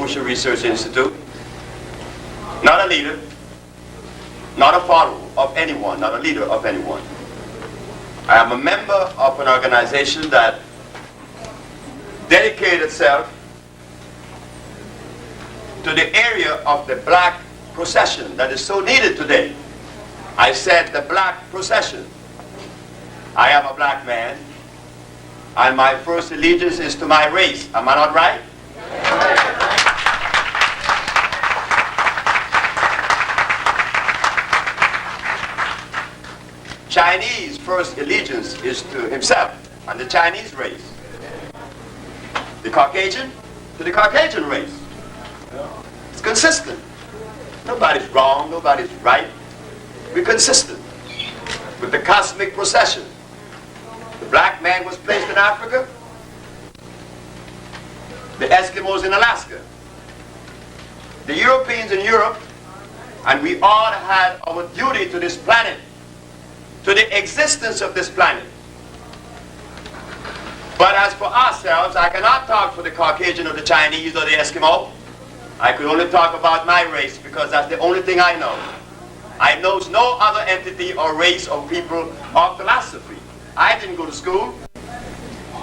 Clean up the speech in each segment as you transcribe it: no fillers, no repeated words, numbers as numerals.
Ocean Research Institute. Not a leader, not a follower of anyone, not a leader of anyone. I am a member of an organization that dedicated itself to the area of the black procession that is so needed today. I said the black procession. I am a black man, and my first allegiance is to my race. Am I not right? Chinese first allegiance is to himself and the Chinese race. The Caucasian to the Caucasian race. It's consistent. Nobody's wrong, nobody's right. We're consistent with the cosmic procession. The black man was placed in Africa, the Eskimos in Alaska, the Europeans in Europe, and we all had our duty to this planet, to the existence of this planet. But as for ourselves, I cannot talk for the Caucasian or the Chinese or the Eskimo. I could only talk about my race because that's the only thing I know. I know no other entity or race or people or philosophy. I didn't go to school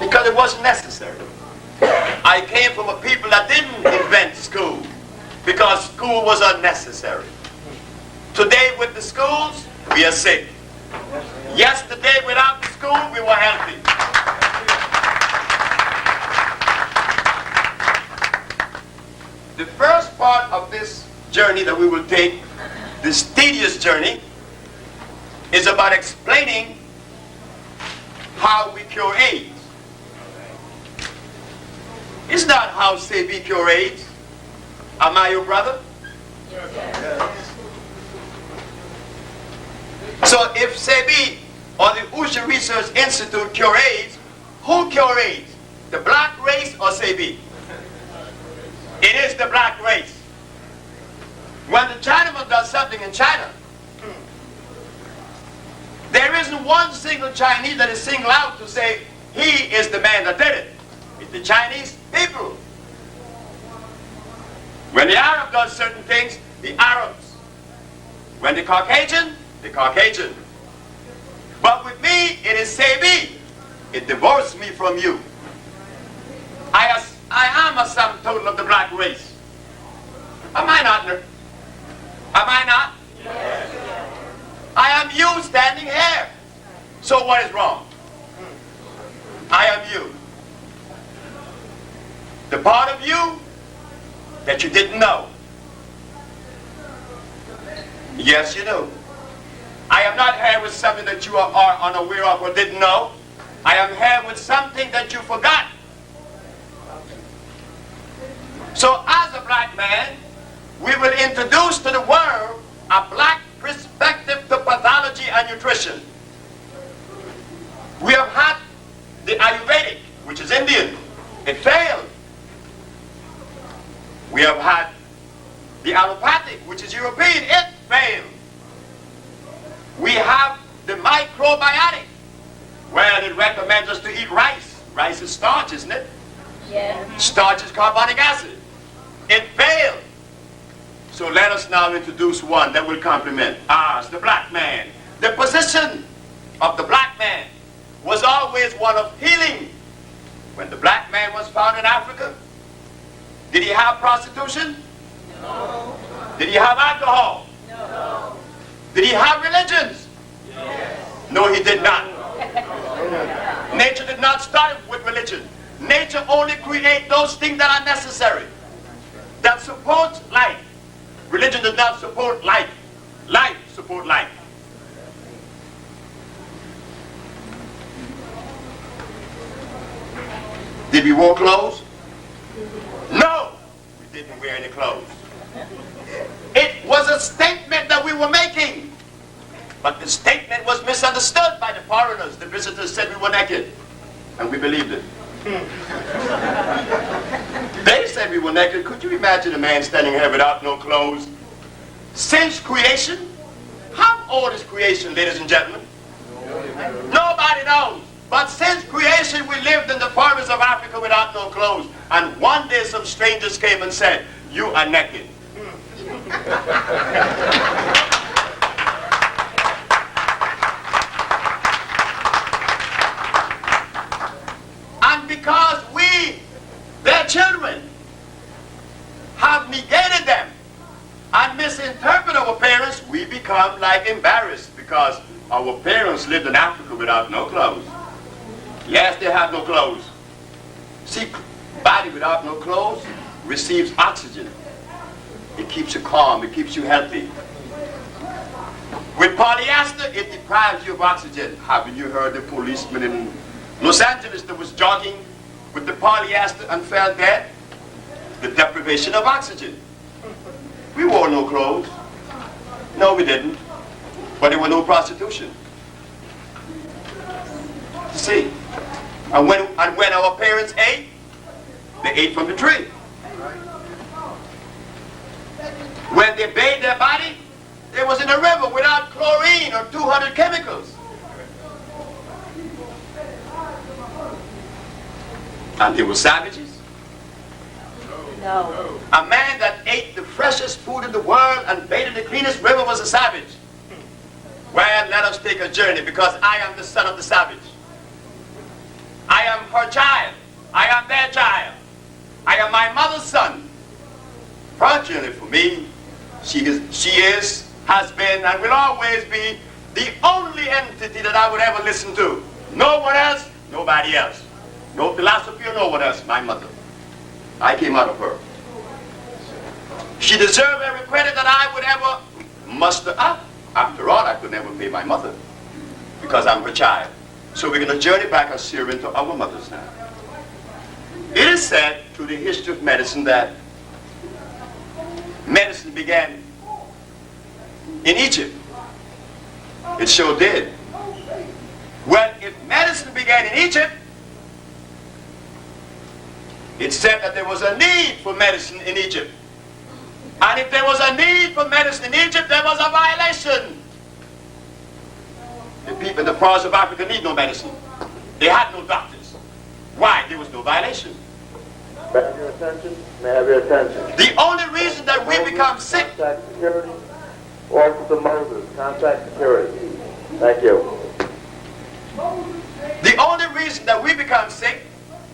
because it wasn't necessary. I came from a people that didn't invent school because school was unnecessary. Today with the schools, we are sick. Yesterday without the school, we were healthy. The first part of this journey that we will take, this tedious journey, is about explaining how we cure AIDS. It's not how Sebi cure AIDS. Am I your brother? Yes. So if Sebi or the Ocean Research Institute cure AIDS, who cure AIDS? The black race or Sebi? It is the black race. When the Chinaman does something in China, there isn't one single Chinese that is singled out to say he is the man that did it. It's the Chinese people. When the Arab does certain things, the Arabs. When the Caucasian, the Caucasian. But with me, it is Sebi. It divorced me from you. I am a sum total of the black race. Am I not? Am I not? Yes. I am you standing here. So what is wrong? I am you. The part of you that you didn't know. Yes, you do. I am not here with something that you are unaware of or didn't know. I am here with something that you forgot. So as a black man, we will introduce to the world a black perspective to pathology and nutrition. We have had the Ayurvedic, which is Indian. It failed. We have had the allopathic, which is European. It failed. We have the microbiotic, where it recommends us to eat rice. Rice is starch, isn't it? Yeah. Starch is carbonic acid. It failed. So let us now introduce one that will complement ours, the black man. The position of the black man was always one of healing. When the black man was found in Africa, did he have prostitution? No. Did he have alcohol? No. Did he have religions? Yes. No, he did not. Nature did not start with religion. Nature only creates those things that are necessary, that support life. Religion does not support life. Life supports life. Did we wear clothes? No, we didn't wear any clothes. It was a statement that we were making. But the statement was misunderstood by the foreigners. The visitors said we were naked. And we believed it. They said we were naked. Could you imagine a man standing here without no clothes? Since creation? How old is creation, ladies and gentlemen? Nobody knows. But since creation, we lived in the forests of Africa without no clothes. And one day some strangers came and said, you are naked. And because we, their children, have negated them and misinterpret our parents, we become like embarrassed because our parents lived in Africa without no clothes. Yes, they have no clothes. See, body without no clothes receives oxygen. It keeps you calm, it keeps you healthy. With polyester, it deprives you of oxygen. Haven't you heard the policeman in Los Angeles that was jogging with the polyester and fell dead? The deprivation of oxygen. We wore no clothes. No, we didn't. But there was no prostitution. You see? And when our parents ate, they ate from the tree. When they bathed their body, they was in a river without chlorine or 200 chemicals. And they were savages. No. A man that ate the freshest food in the world and bathed in the cleanest river was a savage. Well, let us take a journey, because I am the son of the savage. I am her child. I am their child. I am my mother's son. Fortunately for me, she is, has been, and will always be the only entity that I would ever listen to. No one else, nobody else. No philosophy or no one else, my mother. I came out of her. She deserved every credit that I would ever muster up. After all, I could never pay my mother because I'm her child. So we're going to journey back and steer into our mothers now. It is said through the history of medicine that medicine began in Egypt. It sure did. Well, if medicine began in Egypt, it said that there was a need for medicine in Egypt. And if there was a need for medicine in Egypt, there was a violation. The people in the forests of Africa need no medicine. They had no doctors. Why? There was no violation. May I have your attention? May I have your attention? The only reason that we become sick. Contact security. Officer Moses, contact security. Thank you. The only reason that we become sick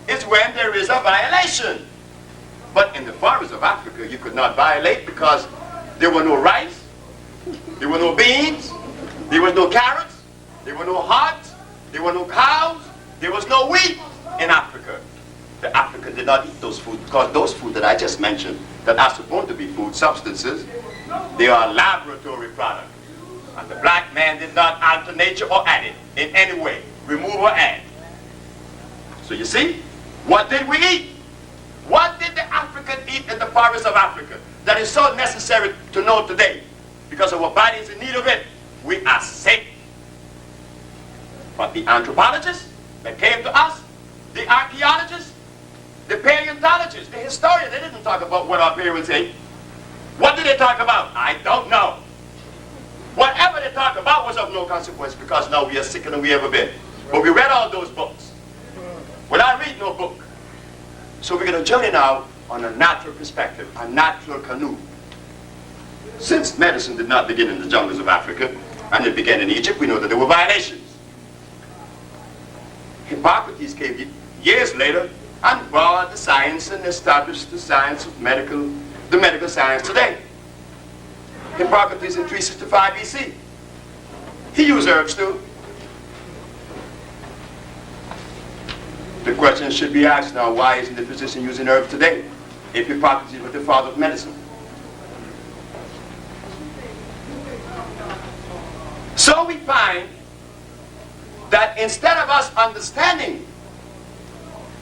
is when there is a violation. But in the forests of Africa, you could not violate because there were no rice, there were no beans, there was no carrots, there were no hogs, there were no cows, there was no wheat in Africa. The African did not eat those foods because those foods that I just mentioned that are supposed to be food substances, they are laboratory products. And the black man did not alter nature or add it in any way, remove or add. So you see, what did we eat? What did the African eat in the forests of Africa that is so necessary to know today? Because our body is in need of it. We are sick. But the anthropologists that came to us, the archaeologists, the paleontologists, the historians, they didn't talk about what our parents ate. What did they talk about? I don't know. Whatever they talked about was of no consequence because now we are sicker than we ever been. But we read all those books. Well, I read no book. So we're going to journey now on a natural perspective, a natural canoe. Since medicine did not begin in the jungles of Africa, and it began in Egypt, we know that there were violations. Hippocrates came years later and brought the science and established the science of the medical science today. Hippocrates in 365 BC. He used herbs too. The question should be asked now, why isn't the physician using herbs today if Hippocrates was the father of medicine? So we find that instead of us understanding,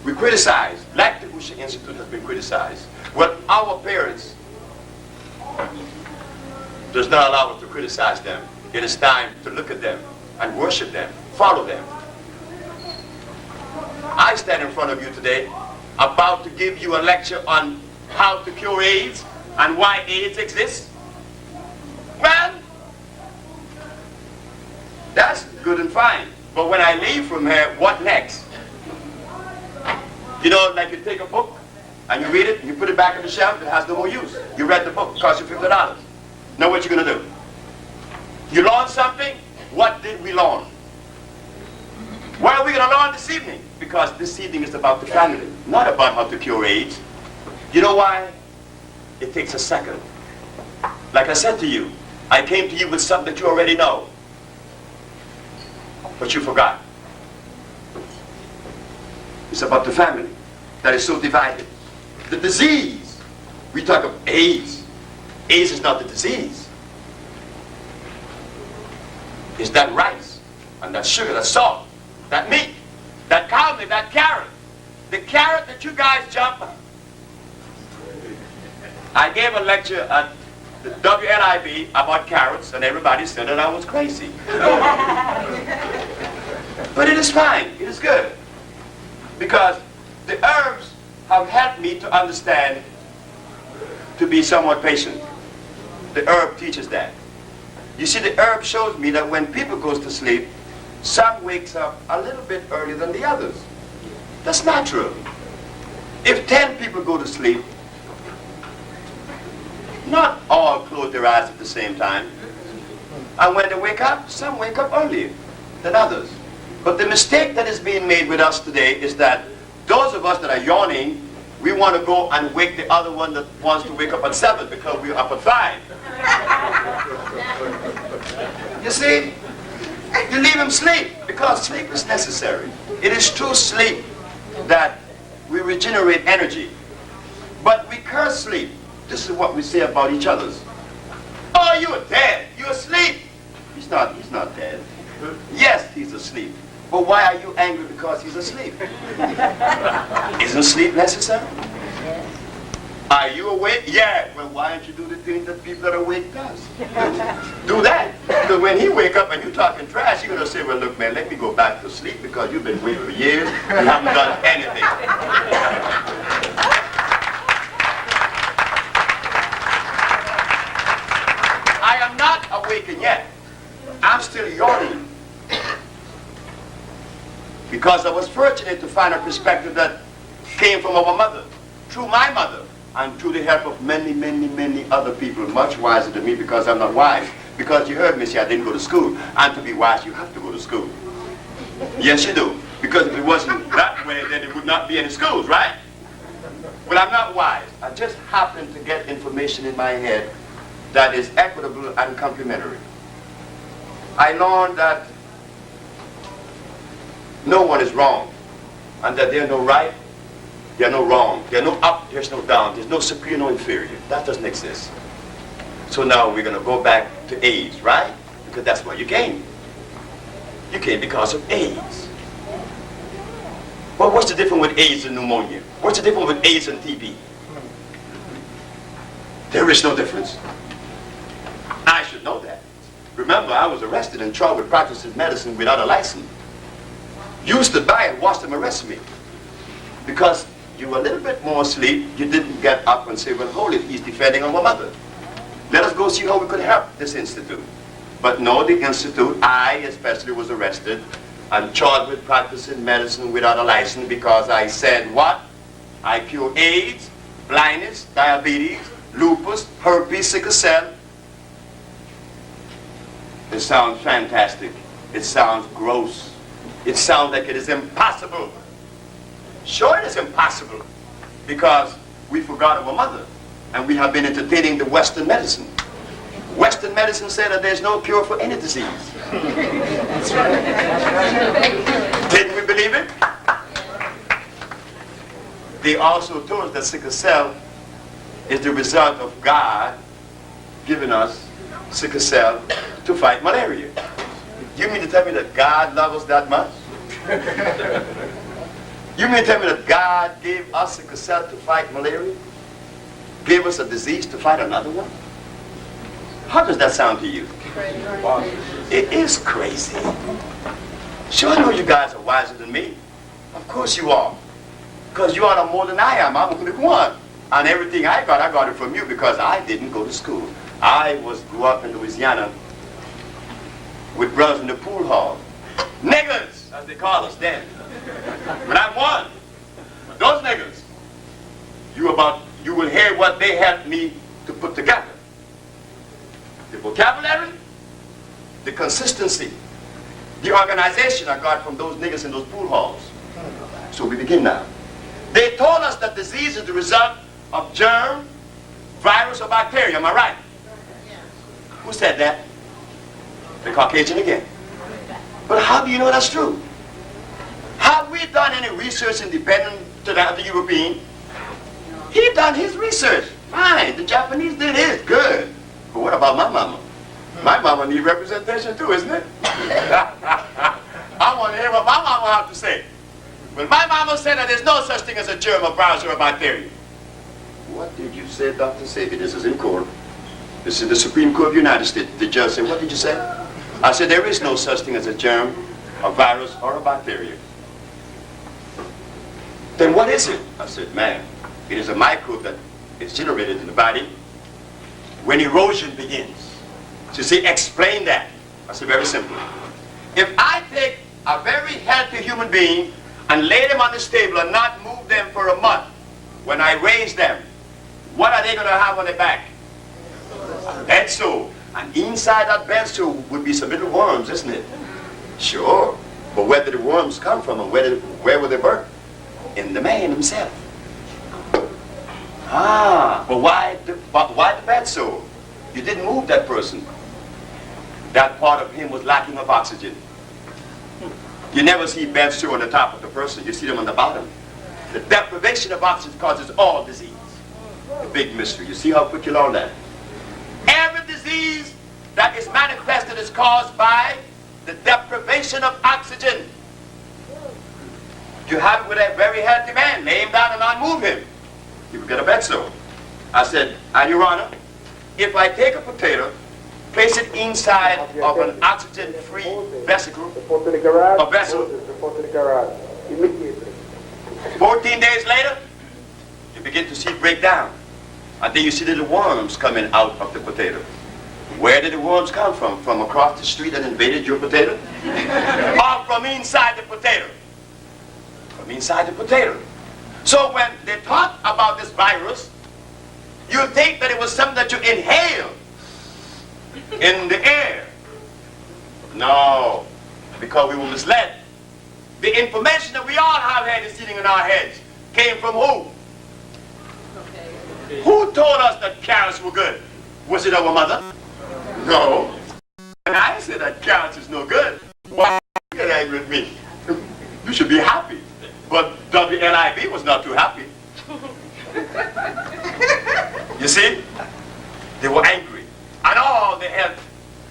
we criticize. Black Devotion Institute has been criticized. Well, our parents does not allow us to criticize them. It is time to look at them and worship them, follow them. I stand in front of you today about to give you a lecture on how to cure AIDS and why AIDS exists. Well, that's good and fine. But when I leave from here, what next? You know, like you take a book and you read it, you put it back on the shelf, it has no more use. You read the book, it cost you $50. Now what you gonna do? You learn something? What did we learn? What are we gonna learn this evening? Because this evening is about the family, not about how to cure AIDS. You know why? It takes a second. Like I said to you, I came to you with something that you already know, but you forgot. It's about the family that is so divided. The disease, we talk of AIDS. AIDS is not the disease. It's that rice, and that sugar, that salt, that meat, that cow meat, that carrot. The carrot that you guys jump on. I gave a lecture at the WNIB about carrots, and everybody said that I was crazy. But it is fine, it is good. Because the herbs have helped me to understand, to be somewhat patient. The herb teaches that. You see, the herb shows me that when people goes to sleep, some wakes up a little bit earlier than the others. That's natural. If 10 people go to sleep, not all close their eyes at the same time. And when they wake up, some wake up earlier than others. But the mistake that is being made with us today is that those of us that are yawning, we want to go and wake the other one that wants to wake up at 7 because we're up at 5. You see? You leave him sleep because sleep is necessary. It is through sleep that we regenerate energy. But we curse sleep. This is what we say about each other. Oh, you're dead. You're asleep. He's not dead. Yes, he's asleep. But why are you angry because he's asleep? Isn't sleep necessary? Are you awake? Yeah. Well, why don't you do the things that people that are awake does? Do that. Because when he wake up and you talking trash, you're going to say, well, look, man, let me go back to sleep because you've been awake for years and haven't done anything. I am not awakened yet. I'm still yawning. Because I was fortunate to find a perspective that came from our mother, through my mother, and through the help of many, many, many other people, much wiser than me because I'm not wise. Because you heard me say I didn't go to school. And to be wise, you have to go to school. Yes, you do. Because if it wasn't that way, then there would not be any schools, right? Well, I'm not wise. I just happen to get information in my head that is equitable and complementary. I learned that no one is wrong, and that there's no right, there's no wrong, there's no up, there's no down, there's no superior, no inferior. That doesn't exist. So now we're going to go back to AIDS, right? Because that's why you came. You came because of AIDS. Well, what's the difference with AIDS and pneumonia? What's the difference with AIDS and TB? There is no difference. I should know that. Remember, I was arrested and charged with practicing medicine without a license. You stood by and watched them arrest me. Because you were a little bit more asleep, you didn't get up and say, well, hold it, he's defending our mother. Let us go see how we could help this institute. But no, the institute, I especially was arrested and charged with practicing medicine without a license because I said what? I cure AIDS, blindness, diabetes, lupus, herpes, sickle cell. It sounds fantastic. It sounds gross. It sounds like it is impossible. Sure, it is impossible because we forgot our mother and we have been entertaining the Western medicine. Western medicine said that there's no cure for any disease. Didn't we believe it? They also told us that sickle cell is the result of God giving us sickle cell to fight malaria. You mean to tell me that God loves us that much? You mean to tell me that God gave us sickle cell to fight malaria? Gave us a disease to fight another one? How does that sound to you? It is crazy. Sure, I know you guys are wiser than me. Of course you are. Because you are no more than I am. I'm only one. And everything I got it from you because I didn't go to school. I grew up in Louisiana with brothers in the pool hall. Niggers, as they call us then. But I'm one. But those niggers, you will hear what they helped me to put together. The vocabulary, the consistency, the organization I got from those niggers in those pool halls. So we begin now. They told us that disease is the result of germ, virus, or bacteria. Am I right? Who said that? The Caucasian again. But how do you know that's true? Have we done any research independent to that of the European? He done his research. Fine. The Japanese did his. Good. But what about my mama? My mama needs representation too, isn't it? I want to hear what my mama have to say. When my mama said that there's no such thing as a germ, a virus, or a bacteria. What did you say, Dr. Sebi? This is in court. This is the Supreme Court of the United States. The judge said, what did you say? I said, there is no such thing as a germ, a virus, or a bacteria. Then what is it? I said, man, it is a microbe that is generated in the body when erosion begins. She said, explain that. I said, very simple. If I take a very healthy human being and lay them on this table and not move them for a month, when I raise them, what are they going to have on their back? A bed sore. And inside that bed sore would be some little worms, isn't it? Sure. But where did the worms come from and where were they birthed? In the man himself. But why the bed sore? You didn't move that person. That part of him was lacking of oxygen. You never see bed sore on the top of the person. You see them on the bottom. The deprivation of oxygen causes all disease. The big mystery. You see how quick you learn that? Every disease that is manifested is caused by the deprivation of oxygen. You have it with a very healthy man. Lay him down and unmove him. You will get a bed sore. I said, and Your Honor, if I take a potato, place it inside of an oxygen-free vesicle, a vessel, 14 days later, you begin to see it break down. And then you see little worms coming out of the potato. Where did the worms come from? From across the street that invaded your potato? Or from inside the potato? From inside the potato. So when they talk about this virus, you think that it was something that you inhale in the air. No, because we were misled. The information that we all have had sitting in our heads came from who? Who told us that carrots were good? Was it our mother? No. And I said that carrots is no good. Why you get angry with me? You should be happy. But WLIB was not too happy. You see? They were angry. And all the health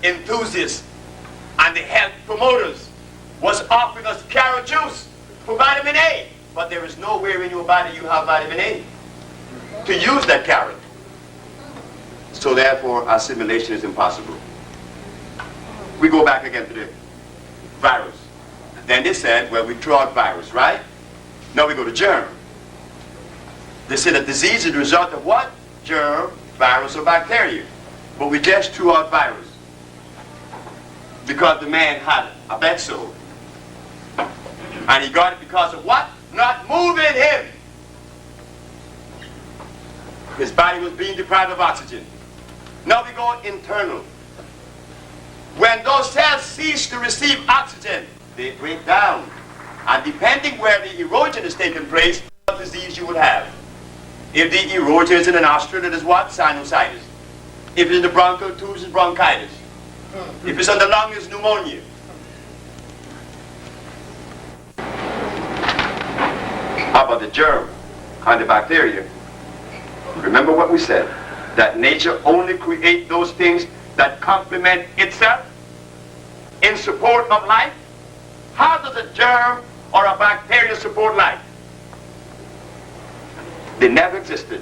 enthusiasts and the health promoters was offering us carrot juice for vitamin A. But there is nowhere in your body you have vitamin A to use that carrot. So therefore, assimilation is impossible. We go back again to the virus. Then they said, well, we threw out virus, right? Now we go to germ. They said that disease is the result of what? Germ, virus, or bacteria. But we just threw out virus because the man had a bed sore. And he got it because of what? Not moving him. His body was being deprived of oxygen. Now we go internal. When those cells cease to receive oxygen, they break down. And depending where the erosion is taking place, what disease you will have. If the erosion is in the nostril, it is what? Sinusitis. If it's in the bronchial tubes, it's bronchitis. If it's on the lung, it's pneumonia. How about the germ and the bacteria? Remember what we said, that nature only creates those things that complement itself in support of life. How does a germ or a bacteria support life? They never existed.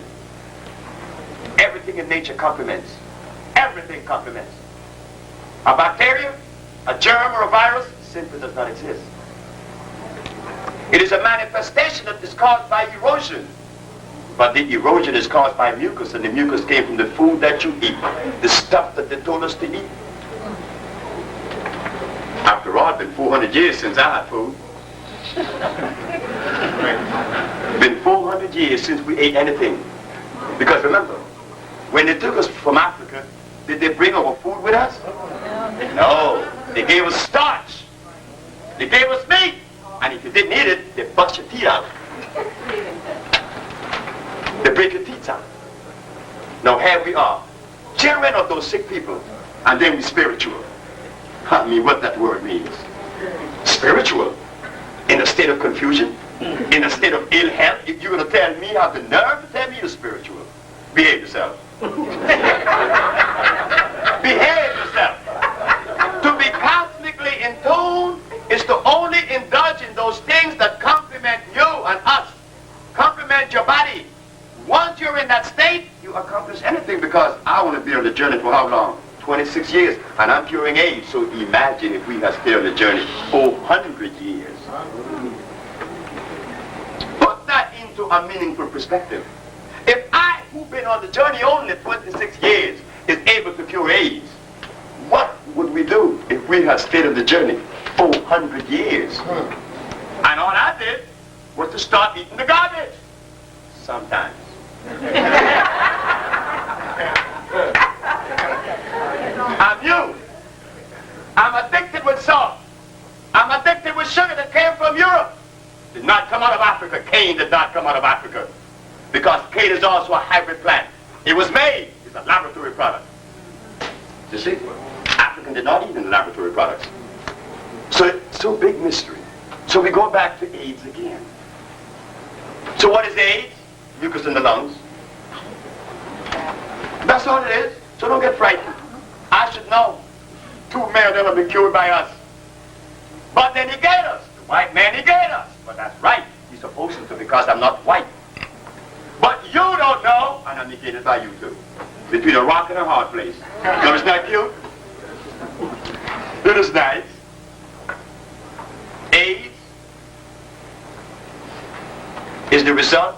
Everything in nature complements. Everything complements. A bacteria, a germ, or a virus simply does not exist. It is a manifestation that is caused by erosion. But the erosion is caused by mucus, and the mucus came from the food that you eat, the stuff that they told us to eat. After all, it's been 400 years since I had food. Been 400 years since we ate anything. Because remember, when they took us from Africa, did they bring our food with us? No. They gave us starch. They gave us meat. And if you didn't eat it, they bust your teeth out. They break your teeth out. Now here we are, children of those sick people, and then we spiritual. I mean, what that word means. Spiritual. In a state of confusion, in a state of ill health. If you're going to tell me, have the nerve to tell me you're spiritual. Behave yourself. Behave yourself. To be cosmically in tune is to only indulge in those things that complement you and us. Complement your body. Once you're in that state, you accomplish anything, because I want to be on the journey for how long? 26 years, and I'm curing AIDS. So imagine if we had stayed on the journey 400 years. Put that into a meaningful perspective. If I, who've been on the journey only 26 years, is able to cure AIDS, what would we do if we had stayed on the journey 400 years? And all I did was to start eating the garbage. Sometimes. I'm you. I'm addicted with salt. I'm addicted with sugar that came from Europe. Did not come out of Africa. Cane did not come out of Africa. Because cane is also a hybrid plant. It was made. It's a laboratory product. You see? African did not eat in the laboratory products. So it's so big mystery. So we go back to AIDS again. So what is AIDS? Mucus in the lungs. That's all it is. So don't get frightened. I should know. 2 men of them have been cured by us. But they negate us. The white man negate us. But that's right. He's supposed to, because I'm not white. But you don't know, and I'm negated by you too. Between a rock and a hard place. So it's not cute? It is nice. AIDS is the result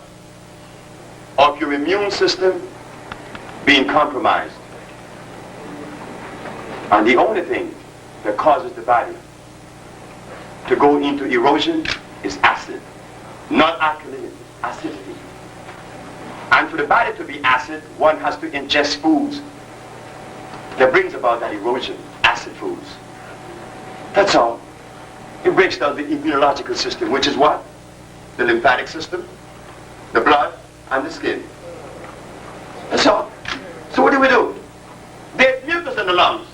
of your immune system being compromised. And the only thing that causes the body to go into erosion is acid. Not alkalinity, acidity. And for the body to be acid, one has to ingest foods that brings about that erosion, acid foods. That's all. It breaks down the immunological system, which is what? The lymphatic system, the blood, and the skin. That's all. So what do? There's mucus in the lungs.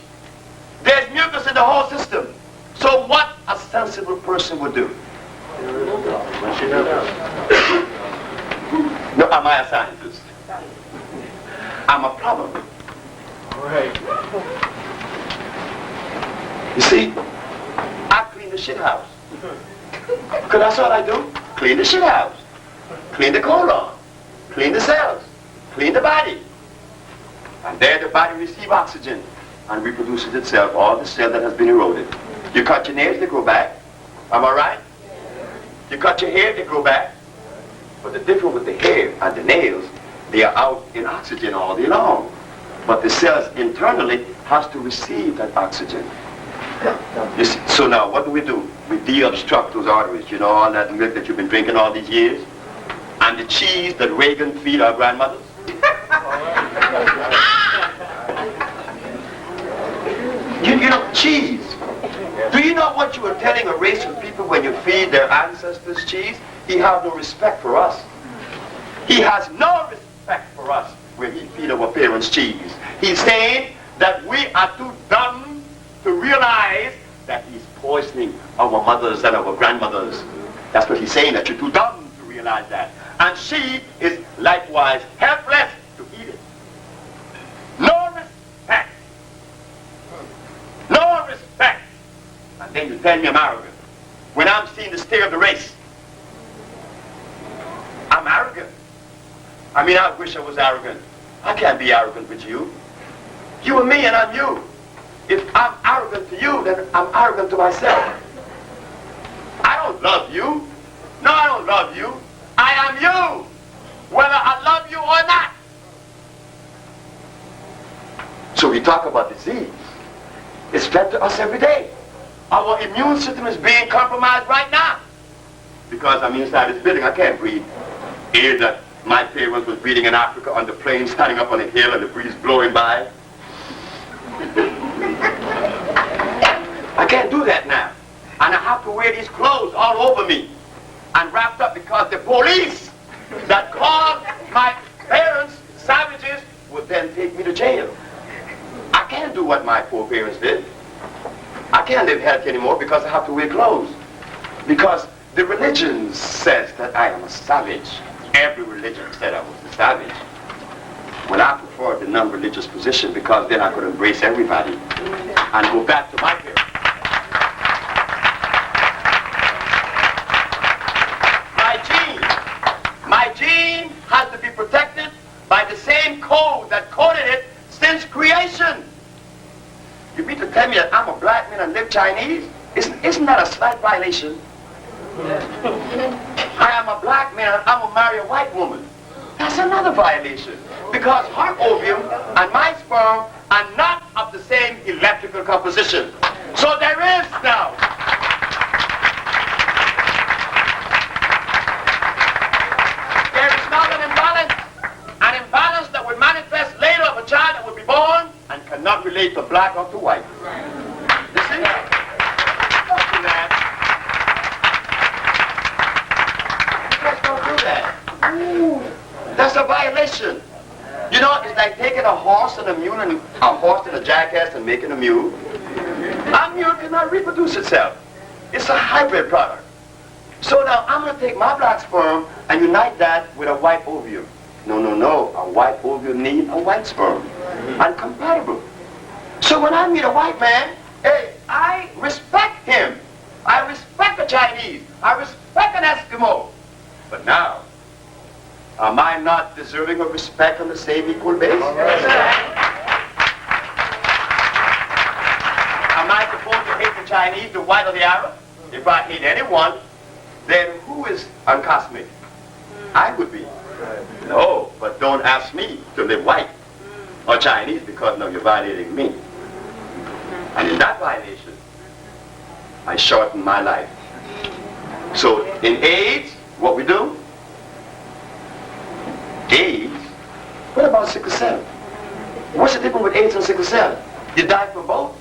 There's mucus in the whole system. So what a sensible person would do? No, am I a scientist? I'm a problem. Right. You see, I clean the shit house. Because that's all I do. Clean the shit house. Clean the colon. Clean the cells. Clean the body. And there the body receives oxygen and reproduces itself, all the cell that has been eroded. You cut your nails, they grow back. Am I right? You cut your hair, they grow back. But the difference with the hair and the nails, they are out in oxygen all day long. But the cells internally has to receive that oxygen. You see, so now what do? We de-obstruct those arteries. You know, all that milk that you've been drinking all these years? And the cheese that Reagan feed our grandmothers? You know, cheese. Do you know what you are telling a race of people when you feed their ancestors cheese? He has no respect for us. He has no respect for us when he feed our parents cheese. He's saying that we are too dumb to realize that he's poisoning our mothers and our grandmothers. That's what he's saying, that you're too dumb to realize that. And she is likewise helpless to eat it. No respect. No respect. And then you tell me I'm arrogant. When I'm seeing the state of the race, I'm arrogant. I mean, I wish I was arrogant. I can't be arrogant with you. You and me and I'm you. If I'm arrogant to you, then I'm arrogant to myself. I don't love you. No, I don't love you. I am you, whether I love you or not. So we talk about disease. It's fed to us every day. Our immune system is being compromised right now. Because I'm inside this building, I can't breathe air that my parents was breathing in Africa on the plain, standing up on a hill and the breeze blowing by. I can't do that now. And I have to wear these clothes all over me and wrapped up because the police that called my parents savages would then take me to jail. I can't do what my foreparents did. I can't live healthy anymore because I have to wear clothes. Because the religion says that I am a savage. Every religion said I was a savage. Well, I prefer the non-religious position because then I could embrace everybody and go back to my parents. My gene has to be protected by the same code that coded it since creation. You mean to tell me that I'm a black man and live Chinese? Isn't that a slight violation? I am a black man and I'm gonna marry a white woman. That's another violation. Because her ovum and my sperm are not of the same electrical composition. So there is now. There is now an imbalance that will manifest later of a child that will be born and cannot relate to black or to white. You see? Don't do that. Don't do that. That's a violation. You know, it's like taking a horse and a mule and a horse and a jackass and making a mule. A mule cannot reproduce itself. It's a hybrid product. So now I'm going to take my black sperm and unite that with a white ovum. No. A white ovum needs a white sperm. Incompatible. So when I meet a white man, hey, I respect him. I respect a Chinese. I respect an Eskimo. But now, am I not deserving of respect on the same equal basis? Am I supposed to hate the Chinese, the white, or the Arab? If I hate anyone, then who is uncosmic? I would be. No, but don't ask me to live white or Chinese because now you're violating me. And in that violation, I shorten my life. So in AIDS, what we do? AIDS? What about sickle cell? What's the difference with AIDS and sickle cell? You die from both.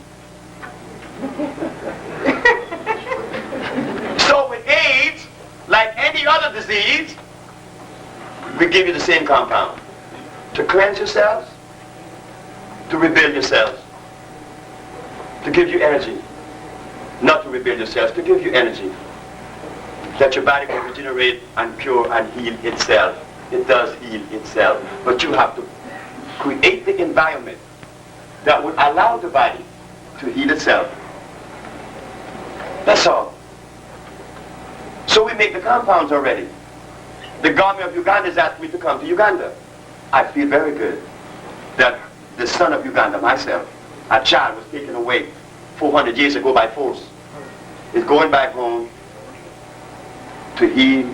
So with AIDS, like any other disease, we give you the same compound. To cleanse yourselves, to rebuild yourselves, to give you energy. Not to rebuild yourselves, to give you energy. That your body can regenerate and cure and heal itself. It does heal itself. But you have to create the environment that would allow the body to heal itself. That's all. So we make the compounds already. The government of Uganda has asked me to come to Uganda. I feel very good that the son of Uganda, myself, a child was taken away 400 years ago by force, is going back home to heal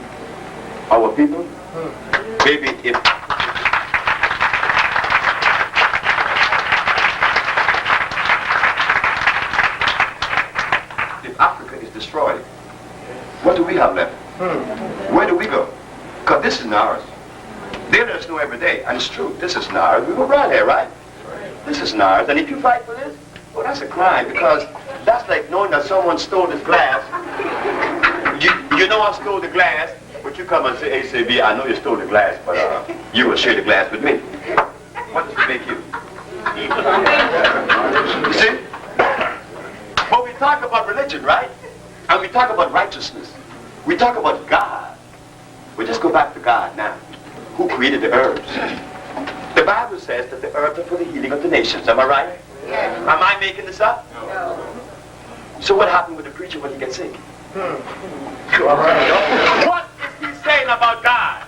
our people. Maybe if Africa is destroyed, what do we have left? Where do we go? Because this is ours. They let us know every day, and it's true, this is ours. We go right here, right? This is ours, and if you fight for this, well, that's a crime, because that's like knowing that someone stole this glass. You know I stole the glass, but you come and say, hey, Sebi, I know you stole the glass, but you will share the glass with me. What does it make you? You see? But we talk about religion, right? And we talk about righteousness. We talk about God. We just go back to God now. Who created the herbs? The Bible says that the herbs are for the healing of the nations. Am I right? Yeah. Am I making this up? No. So what happened with the preacher when he gets sick? What is he saying about God?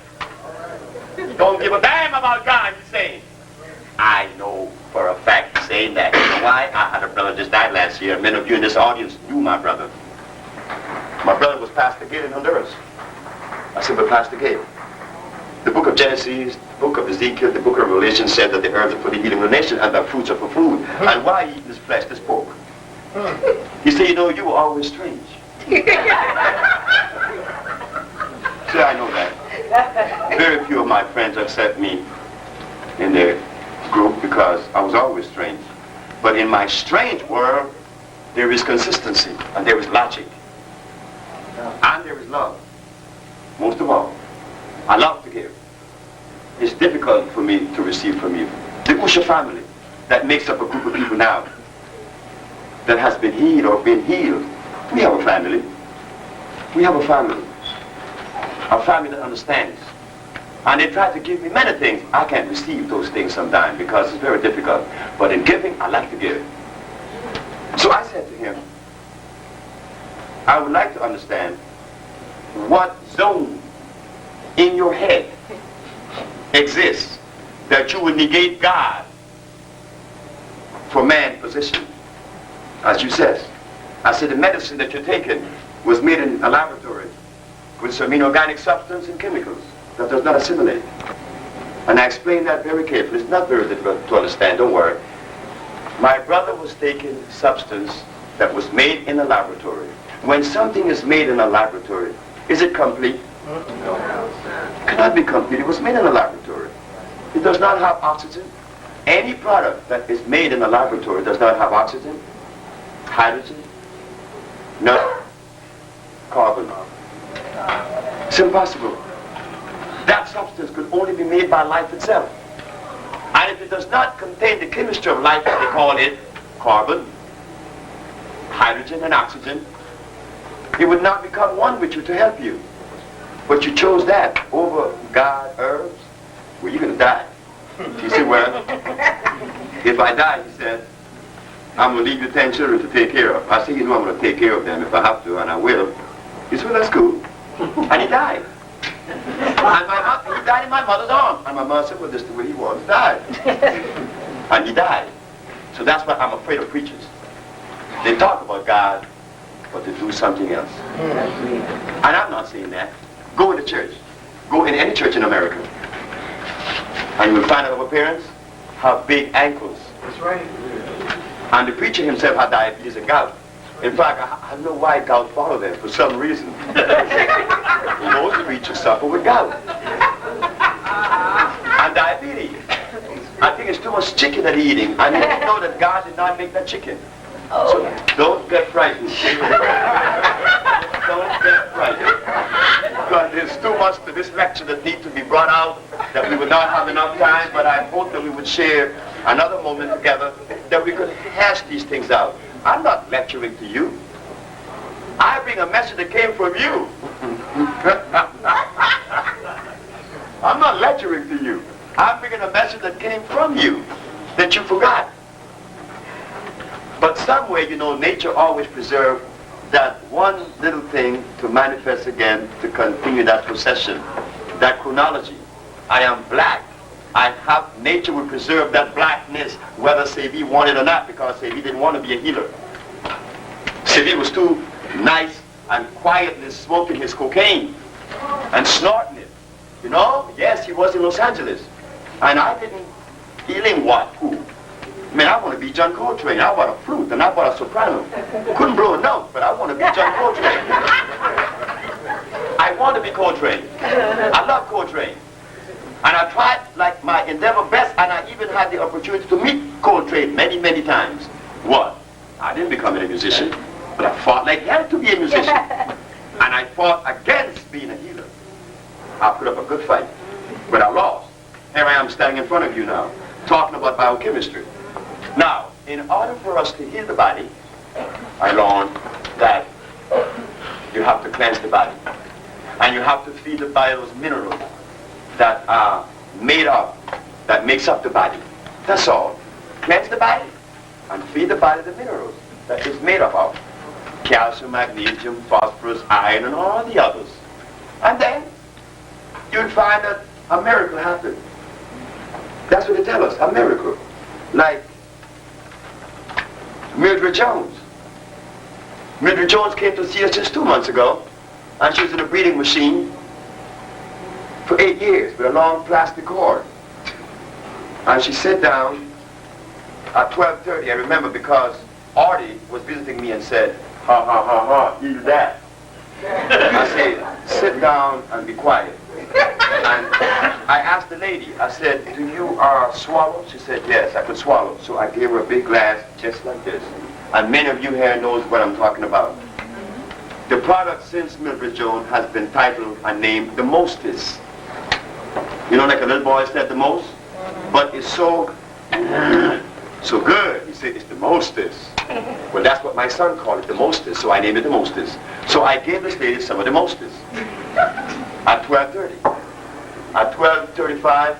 Don't give a damn about God, he's saying. I know for a fact he's saying that. You know why? I had a brother just died last year. Many of you in this audience knew my brother. My brother was Pastor Gate in Honduras. I said, but Pastor Gate, the book of Genesis, the book of Ezekiel, the book of Revelation said that the herbs are for the healing of the nation and the fruits are for food. And why eat this flesh, this pork? He said, you know, you were always strange. See, I know that. Very few of my friends accept me in their group because I was always strange. But in my strange world, there is consistency, and there is logic, and there is love. Most of all, I love to give. It's difficult for me to receive from you. The Usha family that makes up a group of people now that has been healed or been healed, we have a family. We have a family. A family that understands. And they try to give me many things. I can't receive those things sometimes because it's very difficult. But in giving, I like to give. So I said to him, I would like to understand what zone in your head exists that you would negate God for man's position. As you said, I said the medicine that you're taking was made in a laboratory with some inorganic substance and chemicals that does not assimilate. And I explained that very carefully. It's not very difficult to understand, don't worry. My brother was taking substance that was made in a laboratory. When something is made in a laboratory, is it complete? No. It cannot be complete. It was made in a laboratory. It does not have oxygen. Any product that is made in a laboratory does not have oxygen, hydrogen, no carbon. It's impossible. That substance could only be made by life itself. And if it does not contain the chemistry of life, they call it carbon, hydrogen, and oxygen, it would not become one with you to help you. But you chose that over God, herbs. Well, you're going to die. He said, well, if I die, he said, I'm going to leave you 10 children to take care of. I said, you know, I'm going to take care of them if I have to, and I will. He said, well, that's cool. And he died. And he died in my mother's arms. And my mother said, well, this is the way he was, died. And he died. So that's why I'm afraid of preachers. They talk about God, but they do something else. And I'm not saying that. Go in the church. Go in any church in America. And you will find out our parents have big ankles. That's right. And the preacher himself had diabetes and gout. In fact, I don't know why gout followed them for some reason. Most preachers suffer with gout. And diabetes. I think it's too much chicken that he's eating. I need to know that God did not make that chicken. So don't get frightened. Don't get frightened. Because there's too much to this lecture that needs to be brought out that we would not have enough time, but I hope that we would share another moment together that we could hash these things out. I'm not lecturing to you. I bring a message that came from you. I'm not lecturing to you. I'm bringing a message that came from you that you forgot. But somewhere, you know, nature always preserves that one little thing to manifest again, to continue that procession, that chronology. I am black. I have, nature will preserve that blackness, whether Sebi wanted or not, because Sebi didn't want to be a healer. Sebi was too nice and quietly smoking his cocaine and snorting it. You know, yes, he was in Los Angeles. And I didn't, healing what? Who? I mean, I want to be John Coltrane. I bought a flute and I bought a soprano. Couldn't blow a note, but I want to be John Coltrane. I want to be Coltrane. I love Coltrane. And I tried like my endeavor best, and I even had the opportunity to meet Coltrane many, many times. What? I didn't become a musician, but I fought like hell to be a musician. And I fought against being a healer. I put up a good fight, but I lost. Here I am standing in front of you now, talking about biochemistry. Now, in order for us to heal the body, I learned that you have to cleanse the body. And you have to feed the body those minerals that are made up, that makes up the body. That's all. Cleanse the body and feed the body the minerals that is made up of. Calcium, magnesium, phosphorus, iron, and all the others. And then you'll find that a miracle happened. That's what they tell us, a miracle. Like Mildred Jones. Mildred Jones came to see us just 2 months ago, and she was in a breathing machine for 8 years with a long plastic cord. And she sat down at 12:30, I remember, because Artie was visiting me and said, ha ha ha ha, eat that. I said, sit down and be quiet. And I asked the lady, I said, do you swallow? She said, yes, I could swallow. So I gave her a big glass just like this. And many of you here knows what I'm talking about. The product since Mildred Jones has been titled and named the Mostest. You know, like a little boy said the most? But it's so good. He said, it's the Mostest. Well, that's what my son called it, the Mostest. So I named it the Mostest. So I gave this lady some of the Mostest. At 12:30. At 12:35,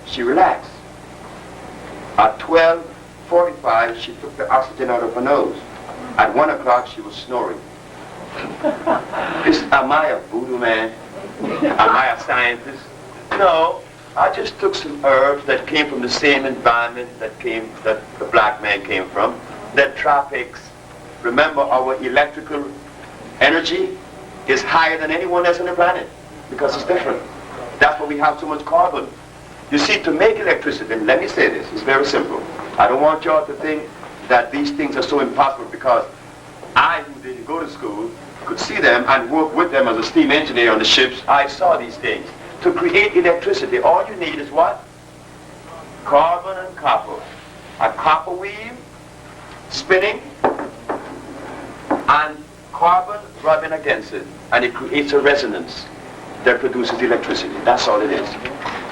she relaxed. At 12:45, she took the oxygen out of her nose. At 1 o'clock, she was snoring. Am I a voodoo man? Am I a scientist? No, I just took some herbs that came from the same environment that the black man came from, the tropics. Remember, our electrical energy is higher than anyone else on the planet because it's different. That's why we have so much carbon. You see, to make electricity, and let me say this, it's very simple. I don't want y'all to think that these things are so impossible because I, who didn't go to school, could see them and work with them as a steam engineer on the ships. I saw these things. To create electricity, all you need is what? Carbon and copper. A copper wheel spinning and carbon rubbing against it, and it creates a resonance that produces electricity. That's all it is.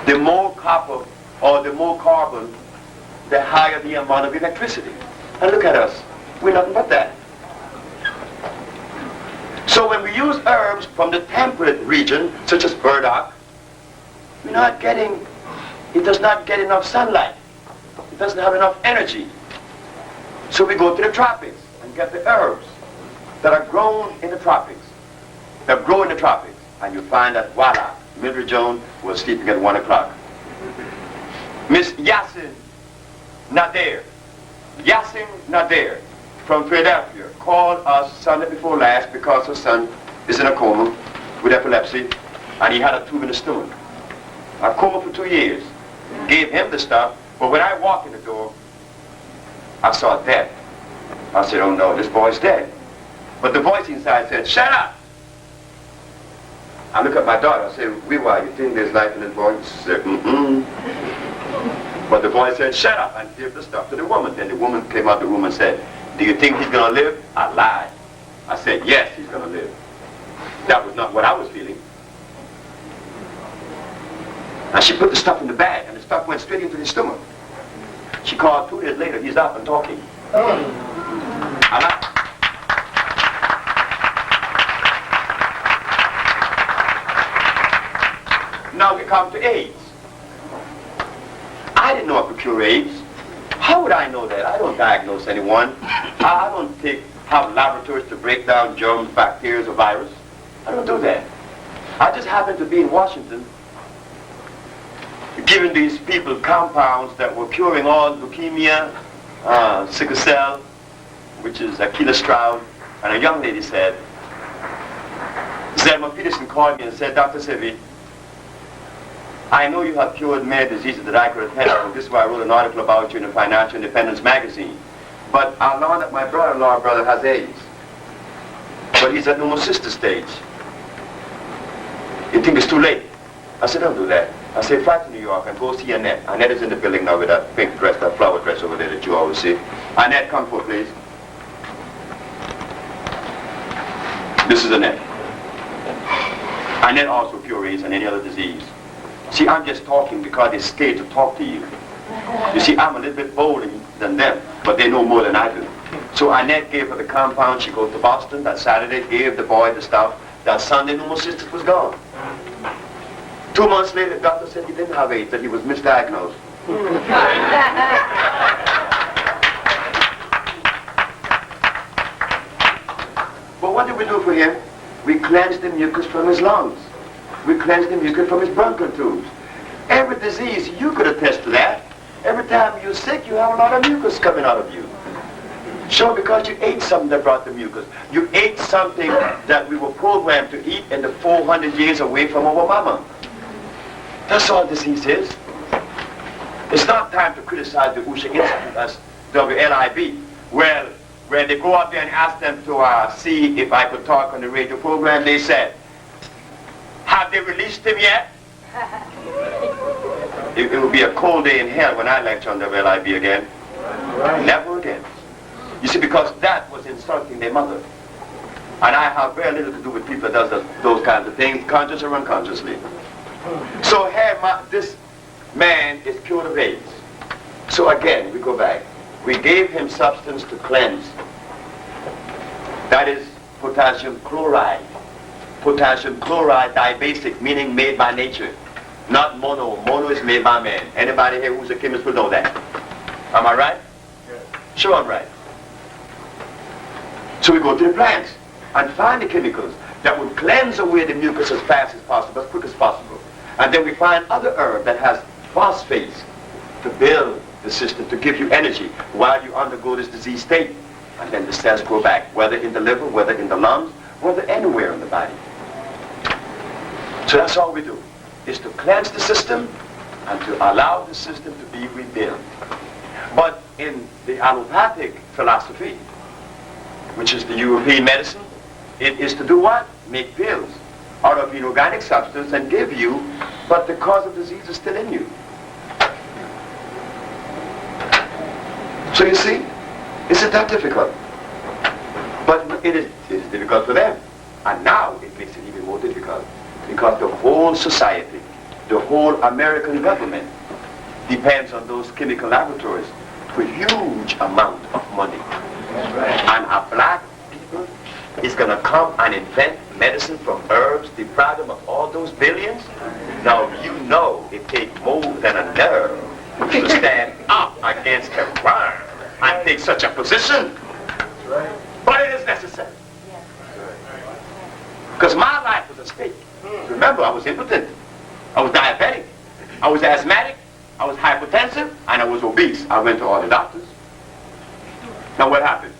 The more copper or the more carbon, the higher the amount of electricity. And look at us. We're nothing but that. So when we use herbs from the temperate region, such as burdock, it does not get enough sunlight. It doesn't have enough energy. So we go to the tropics and get the herbs that are grown in the tropics, that grow in the tropics. And you find that, voila, Mildred Jones was sleeping at 1 o'clock. Miss Yassin Nader from Philadelphia called us Sunday before last because her son is in a coma with epilepsy and he had a tube in the stomach. A coma for 2 years. Gave him the stuff, but when I walked in the door, I saw death. I said, oh no, this boy's dead. But the voice inside said, shut up! I look at my daughter, I said, Wiwa, you think there's life in this boy? She said, mm-mm. But the boy said, shut up, and gave the stuff to the woman. Then the woman came out of the room and said, do you think he's going to live? I lied. I said, yes, he's going to live. That was not what I was feeling. And she put the stuff in the bag, and the stuff went straight into his stomach. She called 2 days later, he's up and talking. I lied. Now we come to AIDS. I didn't know I could cure AIDS. How would I know that? I don't diagnose anyone. I don't have laboratories to break down germs, bacteria, or virus. I don't do that. I just happen to be in Washington giving these people compounds that were curing all leukemia, sickle cell, which is Achilles Stroud. And a young lady said, Zelma Peterson called me and said, Dr. Sebi, I know you have cured many diseases that I could have helped, and this is why I wrote an article about you in the Financial Independence magazine. But I learned that my brother-in-law brother has AIDS. But he's at pneumocystis stage. You think it's too late? I said, don't do that. I said, fly to New York and go see Annette. Annette is in the building now with that pink dress, that flower dress over there that you always see. Annette, come forward, please. This is Annette. Annette also cures AIDS and any other disease. See, I'm just talking because they're scared to talk to you. You see, I'm a little bit bolder than them, but they know more than I do. So Annette gave her the compound. She goes to Boston that Saturday, gave the boy the stuff. That Sunday, pneumocystis was gone. 2 months later, the doctor said he didn't have AIDS, that he was misdiagnosed. But what did we do for him? We cleansed the mucus from his lungs. We cleansed the mucus from his bronchial tubes. Every disease, you could attest to that. Every time you're sick, you have a lot of mucus coming out of you. Sure, because you ate something that brought the mucus. You ate something that we were programmed to eat in the 400 years away from our mama. That's all disease is. It's not time to criticize the Usha Institute as WLIB. Well, when they go up there and ask them to see if I could talk on the radio program, they said, have they released him yet? It will be a cold day in hell when I lecture on the LIB again. Never again. You see, because that was insulting their mother. And I have very little to do with people that does those kinds of things, consciously or unconsciously. So here, this man is cured of AIDS. So again, we go back. We gave him substance to cleanse. That is potassium chloride. Potassium chloride dibasic, meaning made by nature. Not mono. Mono is made by man. Anybody here who's a chemist will know that. Am I right? Yes. Sure I'm right. So we go to the plants and find the chemicals that would cleanse away the mucus as fast as possible, as quick as possible. And then we find other herb that has phosphates to build the system, to give you energy while you undergo this disease state. And then the cells grow back, whether in the liver, whether in the lungs, whether anywhere in the body. So that's all we do, is to cleanse the system and to allow the system to be rebuilt. But in the allopathic philosophy, which is the European medicine, it is to do what? Make pills out of inorganic substance and give you, but the cause of disease is still in you. So you see, isn't that difficult? But it is difficult for them. And now it makes it even more difficult because the whole society, the whole American government depends on those chemical laboratories for huge amount of money. And a black people is going to come and invent medicine from herbs, deprive them of all those billions. Now you know it takes more than a nerve to stand up against a crime and take such a position. But it is necessary. Because my life was at stake. Remember, I was impotent. I was diabetic. I was asthmatic. I was hypertensive. And I was obese. I went to all the doctors. Now what happened?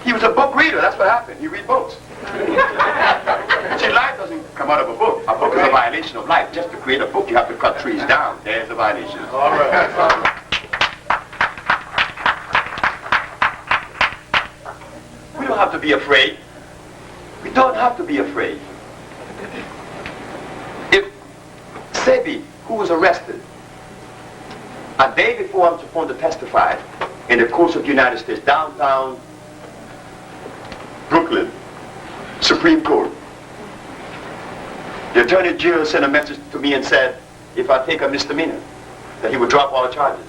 He was a book reader. That's what happened. He read books. See, life doesn't come out of a book. A book is a violation of life. Just to create a book, you have to cut trees down. There's a violation. All right. We don't have to be afraid. We don't have to be afraid. If Sebi, who was arrested a day before I'm supposed to testify in the courts of the United States, downtown Brooklyn, Supreme Court, the Attorney General sent a message to me and said, if I take a misdemeanor, that he would drop all the charges.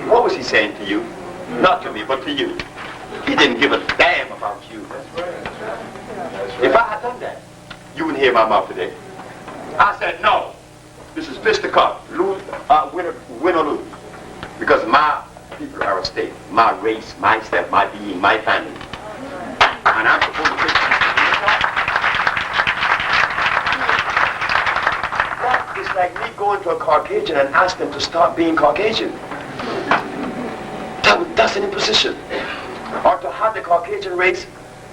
What was he saying to you? Not to me, but to you. He didn't give a damn about you. If I had done that, you wouldn't hear my mouth today. I said, no, this is fisticuff, lose, win or lose. Because my people are at stake, my race, my step, my being, my family. And I'm supposed to take that is like me going to a Caucasian and asking them to stop being Caucasian. That's an imposition. Or to have the Caucasian race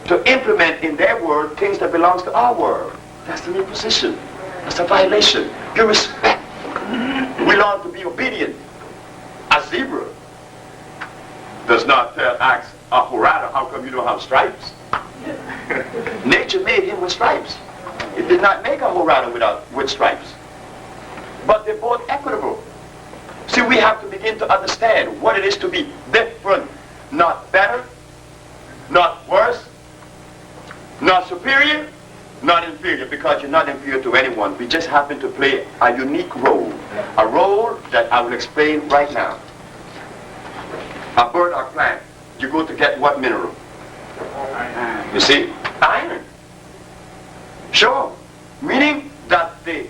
to implement in their world things that belongs to our world. That's an imposition. That's a violation. Give respect. We learn to be obedient. A zebra does not ask a horada, how come you don't have stripes? Nature made him with stripes. It did not make a horada with stripes. But they're both equitable. See, we have to begin to understand what it is to be different. Not better, not worse, not superior, not inferior, because you're not inferior to anyone. We just happen to play a unique role, a role that I will explain right now. A bird or plant, you go to get what mineral? You see? Iron. Sure. Meaning that the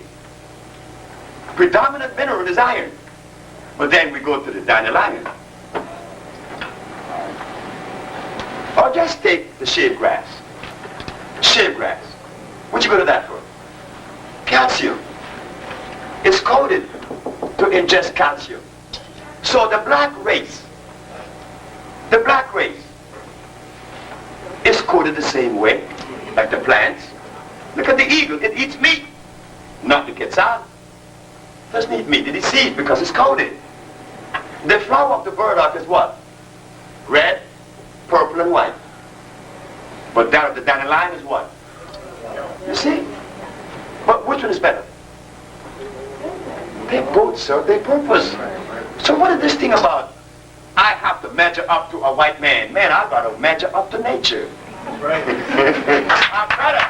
predominant mineral is iron. But then we go to the dandelion. Or just take the shade grass. Shade grass. What you go to that for? Calcium. It's coded to ingest calcium. So the black race is coded the same way, like the plants. Look at the eagle, it eats meat, not the quetzal. It doesn't eat meat, it eats seeds because it's coded. The flower of the burdock is what? Red, purple and white. But that of the dandelion is what? You see? But which one is better? They both serve their purpose. So what is this thing about? I have to measure up to a white man. Man, I've got to measure up to nature. Right. I'm better.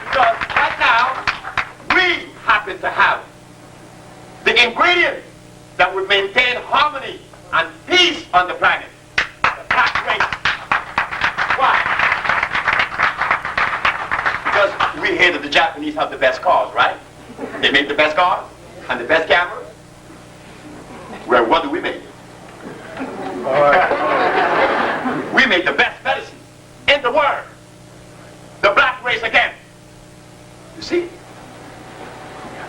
Because right now, we happen to have the ingredients that would maintain harmony and peace on the planet. The black race. Why? Because we hear that the Japanese have the best cars, right? They make the best cars and the best cameras. Well, what do we make? All right. We make the best medicine in the world. The black race again. You see?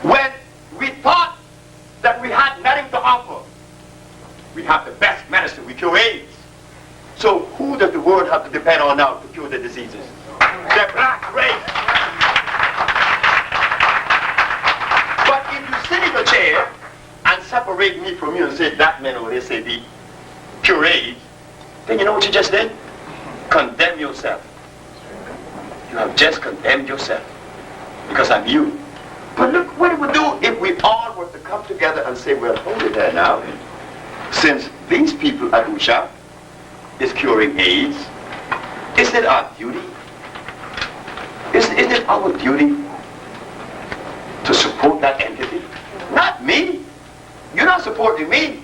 When we thought that we had nothing to offer, we have the best medicine. We cure AIDS. So who does the world have to depend on now to cure the diseases? The black race. But if you sit in the chair and separate me from you and say that man over there say the cure AIDS, then you know what you just did? Condemn yourself. You have just condemned yourself because I'm you. But look what it would do if we all were to come together and say, well, hold it there now. Since these people at Usha is curing AIDS, isn't it our duty? Isn't it our duty to support that entity? Not me. You're not supporting me.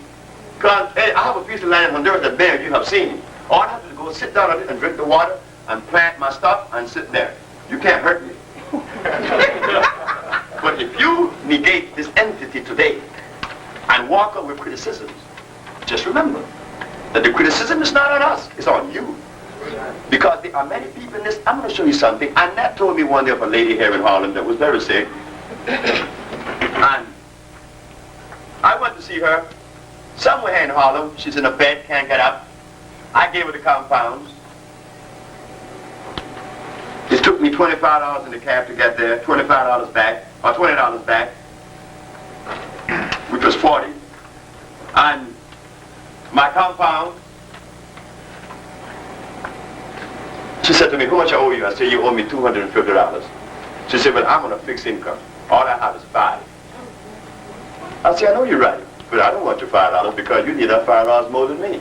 Because hey, I have a piece of land in Honduras that bear you have seen. All I have to do is go sit down on it and drink the water and plant my stuff and sit there. You can't hurt me. But if you negate this entity today and walk up with criticisms, just remember that the criticism is not on us, it's on you. Because there are many people in this. I'm going to show you something. Annette told me one day of a lady here in Harlem that was very sick. And I went to see her somewhere here in Harlem. She's in a bed, can't get up. I gave her the compounds. It took me $25 in the cab to get there, $25 back, or $20 back, which was $40. And my compound, she said to me, how much I owe you? I said, you owe me $250. She said, well, I'm on a fixed income. All I have is $5. I said, I know you're right, but I don't want your $5 because you need that $5 more than me.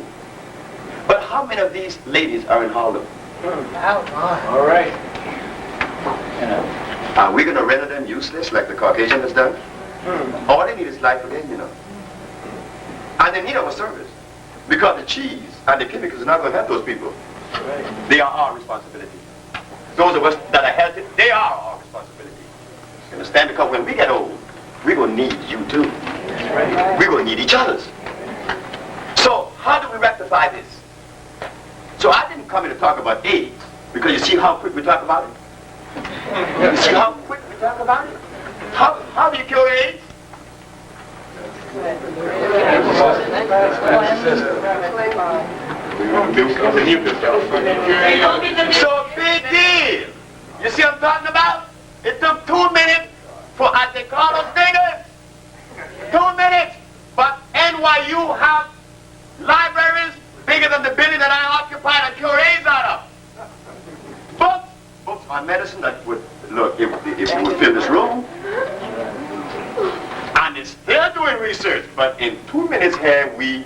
But how many of these ladies are in Harlem? All right. You know, are we going to render them useless like the Caucasian has done? All they need is life again, you know. And they need our service. Because the cheese and the chemicals are not going to help those people. Right. They are our responsibility. Those of us that are healthy, they are our responsibility. You understand? Because when we get old, we're going to need you too. Right. We're going to need each other's. So how do we rectify this? So I didn't come here to talk about AIDS, because you see how quick we talk about it? You see how quick we talk about it? How do you cure AIDS? So big deal. You see what I'm talking about? It took 2 minutes for, as they call us niggas, 2 minutes. But NYU have libraries bigger than the building that I occupy and cure AIDS out of. Books on medicine that would, look, if you would fill this room, and it's still doing research, but in 2 minutes here, we,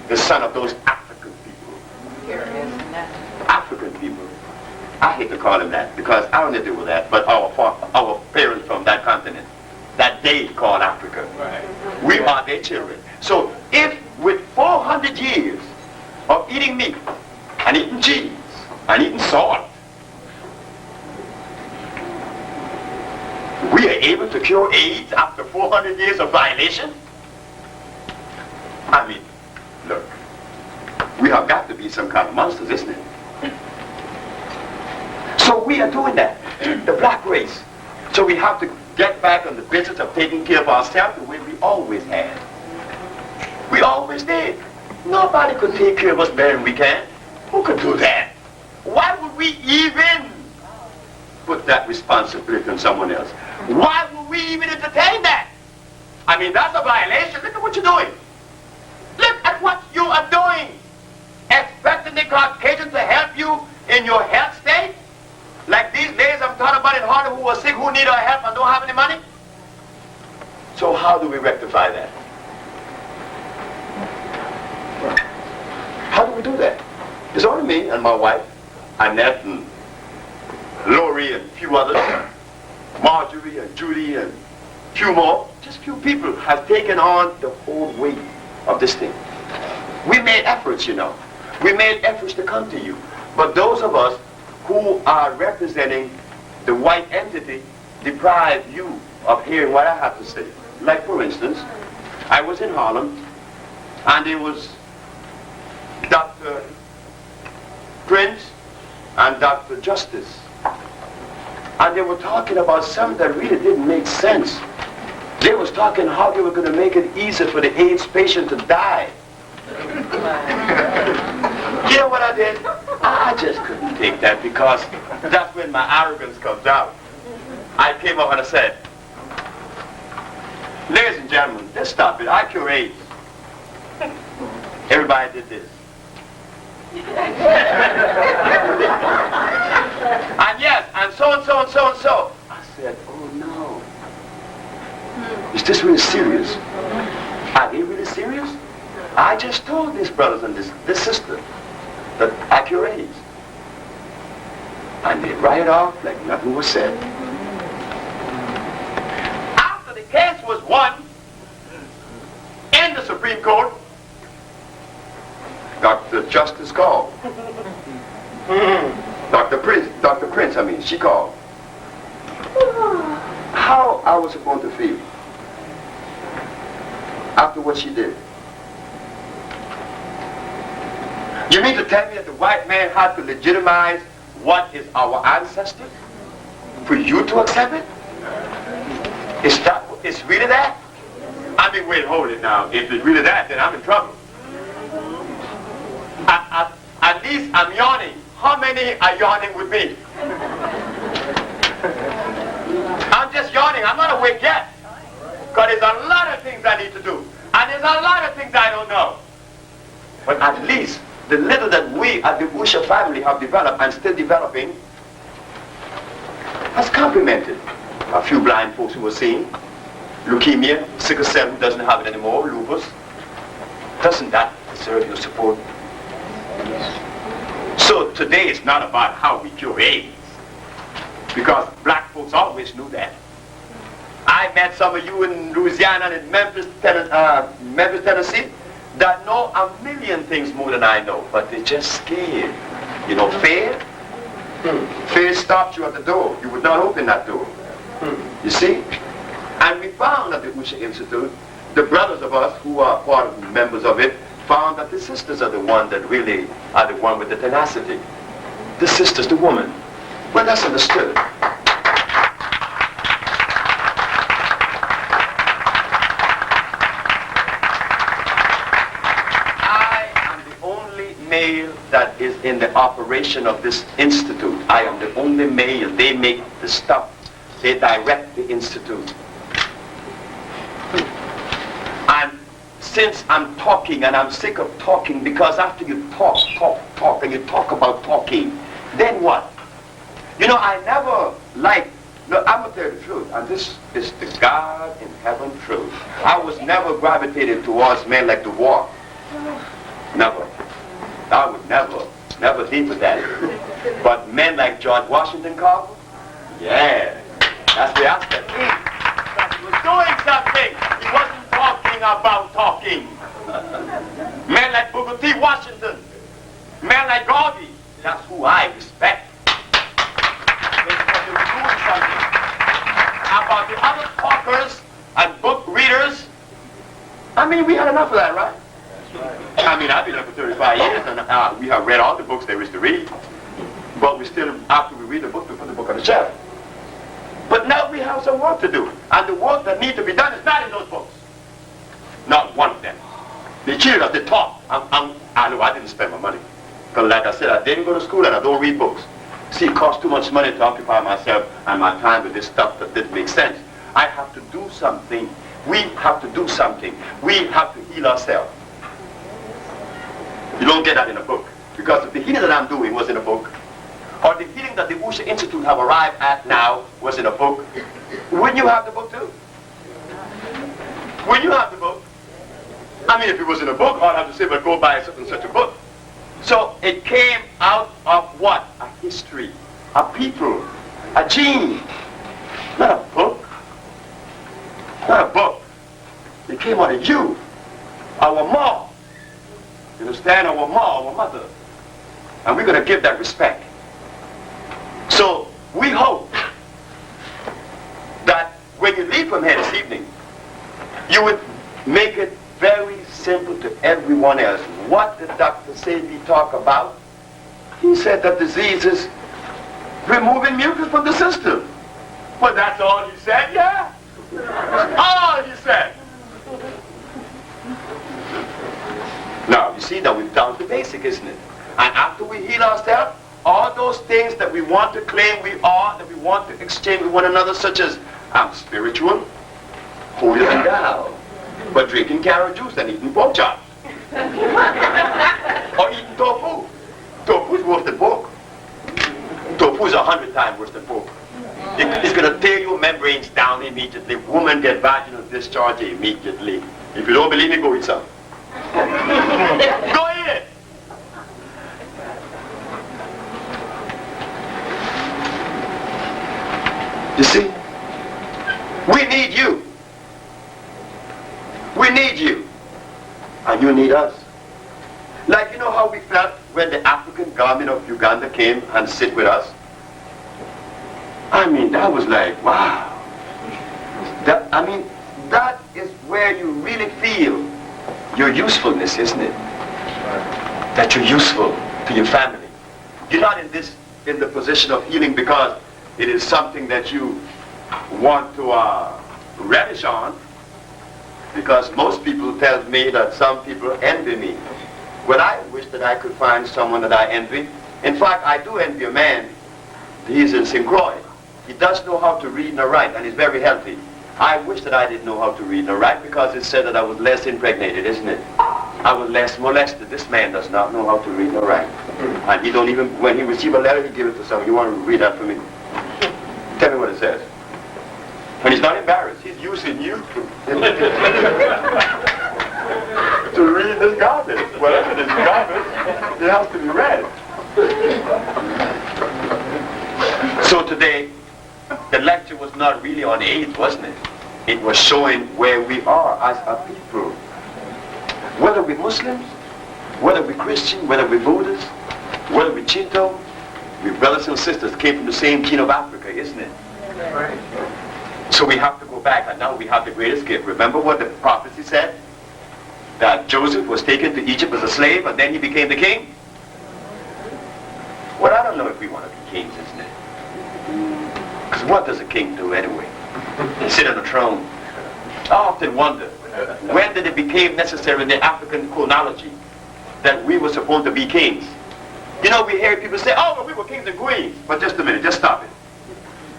the son of those African people. African people. I hate to call them that, because I don't deal with that, but our parents from that continent, that they call Africa. Right. We are their children. So if with 400 years of eating meat, and eating cheese, and eating salt, we are able to cure AIDS after 400 years of violation? I mean, look, we have got to be some kind of monsters, isn't it? So we are doing that, the black race. So we have to get back on the business of taking care of ourselves the way we always had. We always did. Nobody could take care of us better than we can. Who could do that? Why would we even put that responsibility on someone else? Why would we even entertain that? I mean, that's a violation. Look at what you're doing. Look at what you are doing. do that. It's only me and my wife, Annette and Lori and a few others, Marjorie and Judy and a few more. Just a few people have taken on the whole weight of this thing. We made efforts, you know. We made efforts to come to you. But those of us who are representing the white entity deprive you of hearing what I have to say. Like, for instance, I was in Harlem, and there was Dr. Prince and Dr. Justice. And they were talking about something that really didn't make sense. They was talking how they were going to make it easier for the AIDS patient to die. You know what I did? I just couldn't take that, because that's when my arrogance comes out. I came up and I said, ladies and gentlemen, let's stop it. I cure AIDS. Everybody did this. And yes, and so and so and so and so. I said, oh no. Is this really serious? Are they really serious? I just told these brothers and this sister that I cure AIDS. And they write it off like nothing was said. After the case was won in the Supreme Court, Dr. Justice called. Dr. Prince, she called. How I was supposed to feel after what she did. You mean to tell me that the white man had to legitimize what is our ancestors for you to accept it? It's really that? I mean, wait, hold it now. If it's really that, then I'm in trouble. At least I'm yawning. How many are yawning with me? I'm just yawning. I'm not awake yet. Because there's a lot of things I need to do. And there's a lot of things I don't know. But at least the little that we at the Usha family have developed and still developing has complemented a few blind folks who were seeing. Leukemia, sickle cell who doesn't have it anymore, lupus. Doesn't that deserve your support? So today it's not about how we cure AIDS, because black folks always knew that. I met some of you in Louisiana and in Memphis, Tennessee, that know a million things more than I know, but they're just scared. You know, fear? Fear stops you at the door. You would not open that door. You see? And we found at the Usha Institute, the brothers of us who are part of the members of it, found that the sisters are the one that really are the one with the tenacity. The sisters, the woman. Well, that's understood. I am the only male that is in the operation of this institute. I am the only male. They make the stuff. They direct the institute. And since I'm talking, and I'm sick of talking, because after you talk, and you talk about talking, then what? You know, I never liked, no, I'm going to tell you the truth, and this is the God in heaven truth. I was never gravitated towards men like the war. Never. I would never deal with that. But men like George Washington Carver, yeah, that's the aspect. He was doing something. He wasn't talking about talking. Men like Booker T. Washington, men like Garvey, that's who I respect. Because they were doing something. About the other talkers and book readers, I mean, we had enough of that, right? I mean, I've been there for 35 years, and we have read all the books there is to read. But we still, after we read the book, we put the book on the shelf. But now we have some work to do. And the work that needs to be done is not in those books. Not one of them. They cheated us, they taught. I know I didn't spend my money. Because like I said, I didn't go to school and I don't read books. See, it costs too much money to occupy myself and my time with this stuff that didn't make sense. I have to do something. We have to do something. We have to heal ourselves. You don't get that in a book. Because if the healing that I'm doing was in a book, or the healing that the Usha Institute have arrived at now was in a book, wouldn't you have the book too? Wouldn't you have the book? I mean, if it was in a book, I'd have to say, but go buy such and such a book. So it came out of what? A history, a people, a gene, not a book. Not a book. It came out of you, our mom. You understand? Our mom, our mother. And we're going to give that respect. So we hope that when you leave from here this evening, you would make it very simple to everyone else. What did Dr. Sebi talk about? He said that disease is removing mucus from the system. Well, that's all he said, yeah. All he said. Now, you see, now we're down to basic, isn't it? And after we heal ourselves, all those things that we want to claim we are, that we want to exchange with one another, such as, I'm spiritual, holier than thou, but drinking carrot juice and eating pork chops. Or eating tofu. Tofu is worse than pork. Tofu is 100 times worse than pork. It's going to tear your membranes down immediately. Women get vaginal discharge immediately. If you don't believe me, go eat some. Go eat it. You see? We need you. We need you. And you need us. Like, you know how we felt when the African government of Uganda came and sit with us? I mean, that was like, wow. That is where you really feel your usefulness, isn't it? That you're useful to your family. You're not in the position of healing because it is something that you want to relish on. Because most people tell me that some people envy me. Well, I wish that I could find someone that I envy. In fact, I do envy a man. He's in St. Croix. He does know how to read and write, and he's very healthy. I wish that I didn't know how to read and write because it said that I was less impregnated, isn't it? I was less molested. This man does not know how to read and write. And he don't even, when he receives a letter, he gives it to someone. You want to read that for me? Tell me what it says. And he's not embarrassed. He's using you to read this garbage. Whatever this garbage, it has to be read. So today, the lecture was not really on AIDS, wasn't it? It was showing where we are as a people. Whether we're Muslims, whether we're Christian, whether we're Buddhists, whether we're Shinto, we're brothers and sisters, came from the same gene of Africa, isn't it? Right. So we have to go back, and now we have the greatest gift. Remember what the prophecy said? That Joseph was taken to Egypt as a slave, and then he became the king? Well, I don't know if we want to be kings, isn't it? Because what does a king do anyway? Sit on a throne. I often wonder, when did it become necessary in the African chronology that we were supposed to be kings? You know, we hear people say, oh, well, we were kings and queens. But just a minute, just stop it.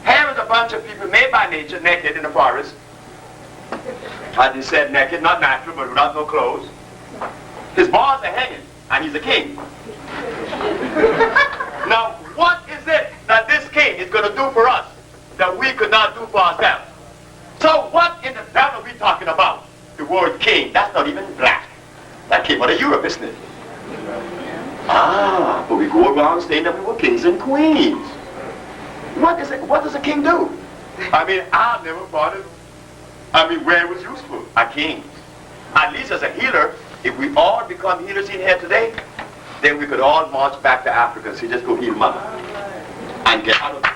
Here is a bunch of people made by nature, naked in the forest. As he said, naked, not natural, but without no clothes. His balls are hanging, and he's a king. Now, what is it that this king is going to do for us that we could not do for ourselves? So what in the devil are we talking about? The word king, that's not even black. That came out of Europe, isn't it? Ah, but we go around saying that we were kings and queens. What does a king do? I mean, I've never thought it. I mean, where it was useful? A king. At least as a healer, if we all become healers in here today, then we could all march back to Africa. So just go heal mother. And get out of it.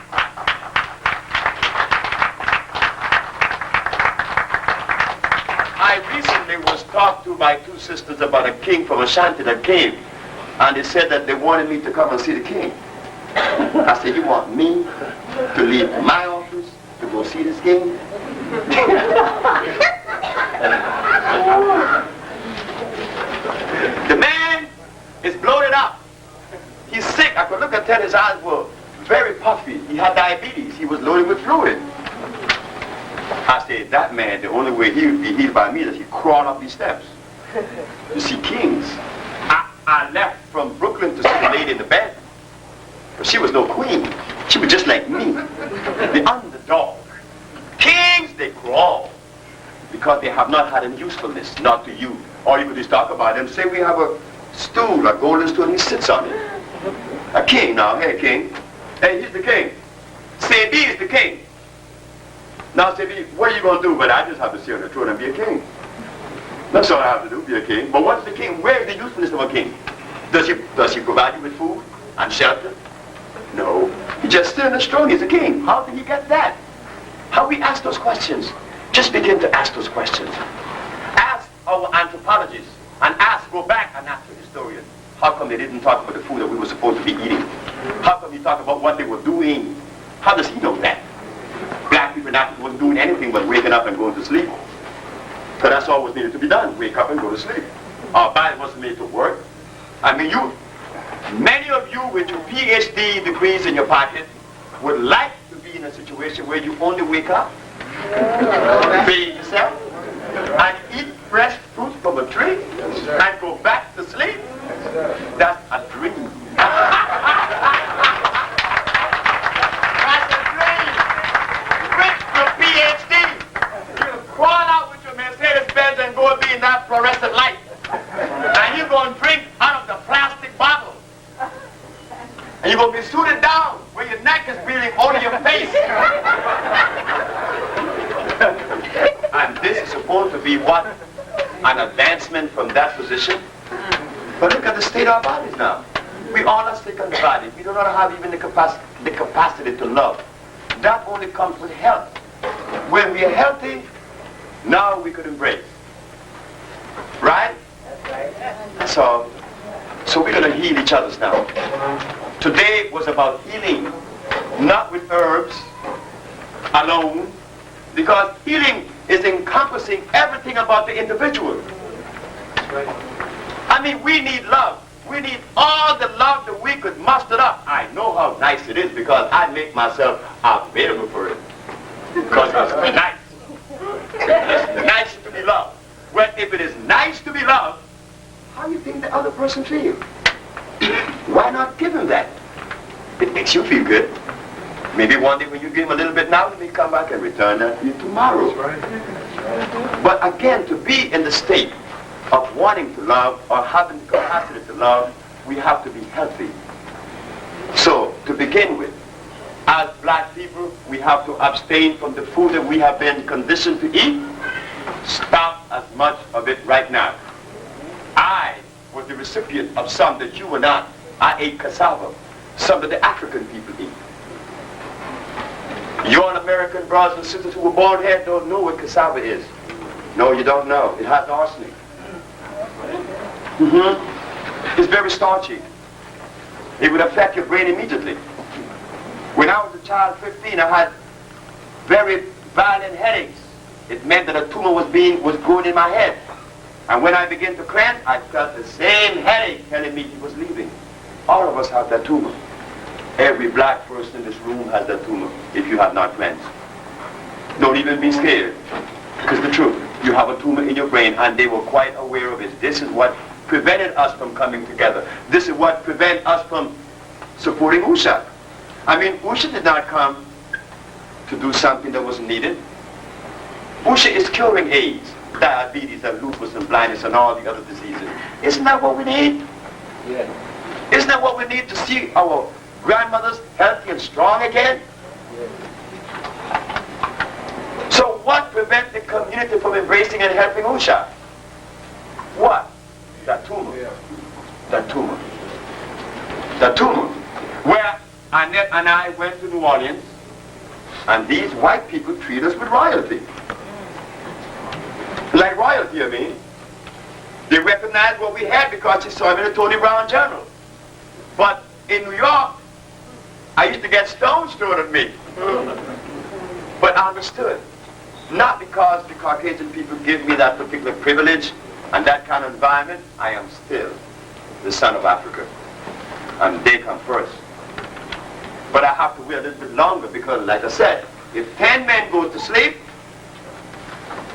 I recently was talked to by two sisters about a king from Ashanti that came. And they said that they wanted me to come and see the king. I said, you want me to leave my office to go see this king? The man is bloated up. He's sick. I could look and tell his eyes were very puffy. He had diabetes. He was loaded with fluid. I said, that man, the only way he would be healed by me is he crawled up these steps. You see, kings. I left from Brooklyn to see the lady in the bed. But she was no queen. She was just like me, the underdog. Kings, they crawl because they have not had any usefulness, not to you. Or you could just talk about them. Say we have a stool, a golden stool, and he sits on it. A king now. Hey, king. Hey, he's the king. Sebi is the king. Now, Sebi, what are you going to do? But I just have to sit on the throne and be a king. That's all I have to do, be a king. But what's the king? Where is the usefulness of a king? Does he provide you with food and shelter? No. He just sits on the throne. He's a king. How did he get that? How we ask those questions? Just begin to ask those questions. Ask our anthropologists and go back and ask the historian. How come they didn't talk about the food that we were supposed to be eating? How come he talked about what they were doing? How does he know that? Black people in Africa wasn't doing anything but waking up and going to sleep. So that's all was needed to be done. Wake up and go to sleep. Our body wasn't made to work. I mean, many of you with your PhD degrees in your pocket would like to be in a situation where you only wake up, feed yourself, and eat fresh fruit from a tree, and go back to sleep. That's a dream. That's a dream. With your PhD, you'll crawl out with your Mercedes-Benz and go be in that fluorescent light. And you're going to drink out of the plastic bottle. And you're going to be suited down where your neck is bleeding only your face. And this is supposed to be what? An advancement from that position? But look at the state of our bodies now. We all are sick on the body. We do not have even the capacity to love. That only comes with health. When we are healthy, now we could embrace. Right? So we're going to heal each other's now. Today was about healing, not with herbs alone, because healing is encompassing everything about the individual. I mean, we need love. We need all the love that we could muster up. I know how nice it is because I make myself available for it. Because it's nice. It's nice to be loved. Well, if it is nice to be loved, how do you think the other person feels? Why not give him that? It makes you feel good. Maybe one day when you give him a little bit now, he may come back and return that to you tomorrow. But again, to be in the state of wanting to love or having the capacity to love, we have to be healthy. So, to begin with, as black people, we have to abstain from the food that we have been conditioned to eat. Stop as much of it right now. I was the recipient of some that you were not. I ate cassava, some that the African people eat. Your American brothers and sisters who were born here don't know what cassava is. No, you don't know. It has arsenic. It's very starchy. It would affect your brain immediately. When I was a child, 15, I had very violent headaches. It meant that a tumor was growing in my head. And when I began to cleanse, I felt the same headache telling me it was leaving. All of us have that tumor. Every black person in this room has that tumor, if you have not cleansed. Don't even be scared. Because the truth, you have a tumor in your brain, and they were quite aware of it. This is what prevented us from coming together. This is what prevented us from supporting Usha. I mean, Usha did not come to do something that was needed. Usha is curing AIDS, diabetes, and lupus, and blindness, and all the other diseases. Isn't that what we need? Yeah. Isn't that what we need to see our grandmothers healthy and strong again? Yeah. So what prevents the community from embracing and helping Usha? What? That tumor. Yeah. That tumor. That tumor. Where Annette and I went to New Orleans, and these white people treat us with royalty. Like royalty, I mean. They recognized what we had because they saw him in the Tony Brown Journal. But in New York, I used to get stones thrown at me. But I understood. Not because the Caucasian people give me that particular privilege and that kind of environment. I am still the son of Africa. And they come first. But I have to wait a little bit longer because, like I said, if 10 men go to sleep,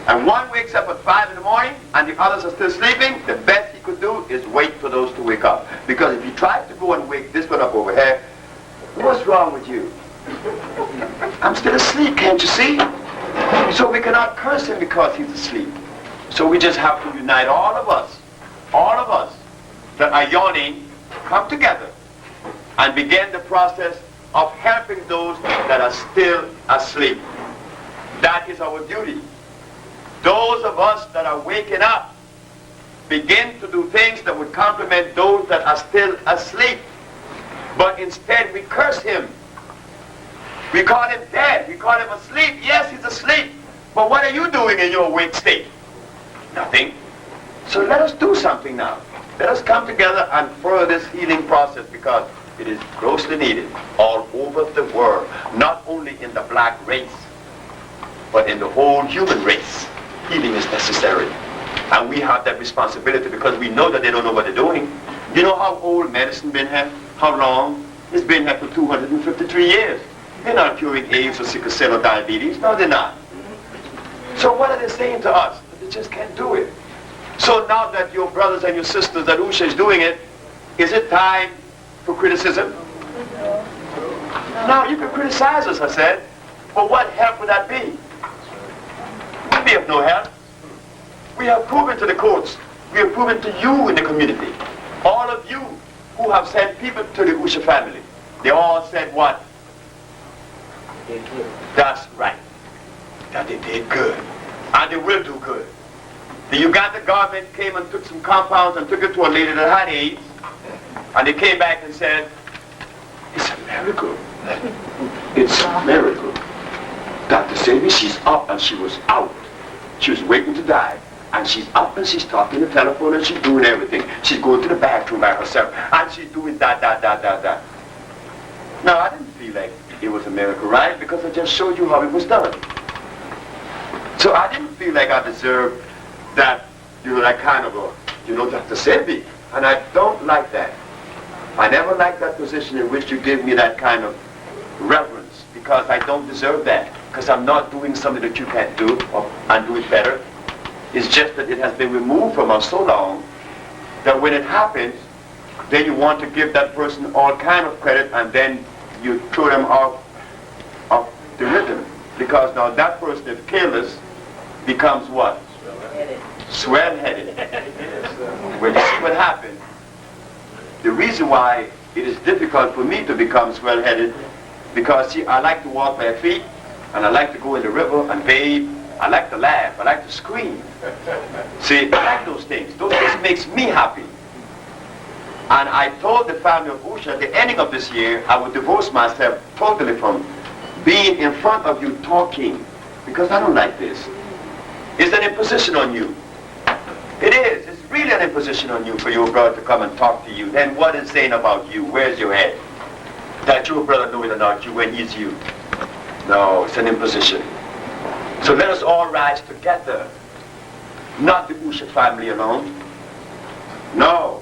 and one wakes up at 5 in the morning, and the others are still sleeping, the best he could do is wait for those to wake up. Because if he tries to go and wake this one up over here, what's wrong with you? I'm still asleep, can't you see? So we cannot curse him because he's asleep. So we just have to unite all of us, that are yawning come together and begin the process of helping those that are still asleep. That is our duty. Those of us that are waking up begin to do things that would complement those that are still asleep. But instead we curse him. We call him dead. We call him asleep. Yes, he's asleep. But what are you doing in your awake state? Nothing. So let us do something now. Let us come together and further this healing process, because it is grossly needed all over the world, not only in the black race, but in the whole human race. Healing is necessary. And we have that responsibility because we know that they don't know what they're doing. You know how old medicine been here? How long? It's been here for 253 years. They're not curing AIDS or sickle cell or diabetes. No, they're not. So what are they saying to us? They just can't do it. So now that your brothers and your sisters, that Usha is doing it, is it time for criticism? No, you can criticize us, I said. But what help would that be? Would be of no help. We have proven to the courts, we have proven to you in the community, all of you who have sent people to the Usha family, they all said what? That's right. That they did good. And they will do good. The Uganda government came and took some compounds and took it to a lady that had AIDS. And they came back and said, it's a miracle. It's a miracle. Dr. Sebi, she's up and she was out. She was waiting to die. And she's up and she's talking on the telephone and she's doing everything. She's going to the bathroom by herself. And she's doing that. Now, I didn't feel like it was a miracle, right? Because I just showed you how it was done. So I didn't feel like I deserved that, that kind of a, Dr. Sebi. And I don't like that. I never liked that position in which you give me that kind of reverence, because I don't deserve that. Because I'm not doing something that you can't do and do it better. It's just that it has been removed from us so long that when it happens, then you want to give that person all kind of credit and then you throw them off the rhythm. Because now that person, if careless, becomes what? Swell-headed. When you see what happened, the reason why it is difficult for me to become swell-headed, because see, I like to walk bare feet, and I like to go in the river and bathe. I like to laugh. I like to scream. See, I like those things. Those things makes me happy. And I told the family of Usha at the ending of this year, I would divorce myself totally from being in front of you talking, because I don't like this. It's an imposition on you. It is. It's really an imposition on you for your brother to come and talk to you. Then what is saying about you? Where's your head? That your brother knows about you when he's you. No, it's an imposition. So let us all rise together. Not the Usha family alone. No.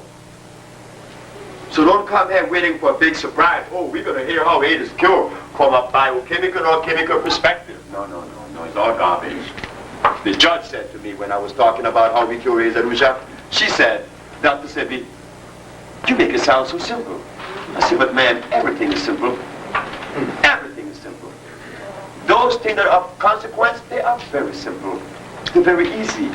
So don't come here waiting for a big surprise. Oh, we're going to hear how AIDS is cured from a biochemical or chemical perspective. No. It's all garbage. The judge said to me when I was talking about how we cure AIDS at Usha, she said, Dr. Sebi, you make it sound so simple. I said, but man, everything is simple. Everything is simple. Those things that are of consequence, they are very simple. They're very easy.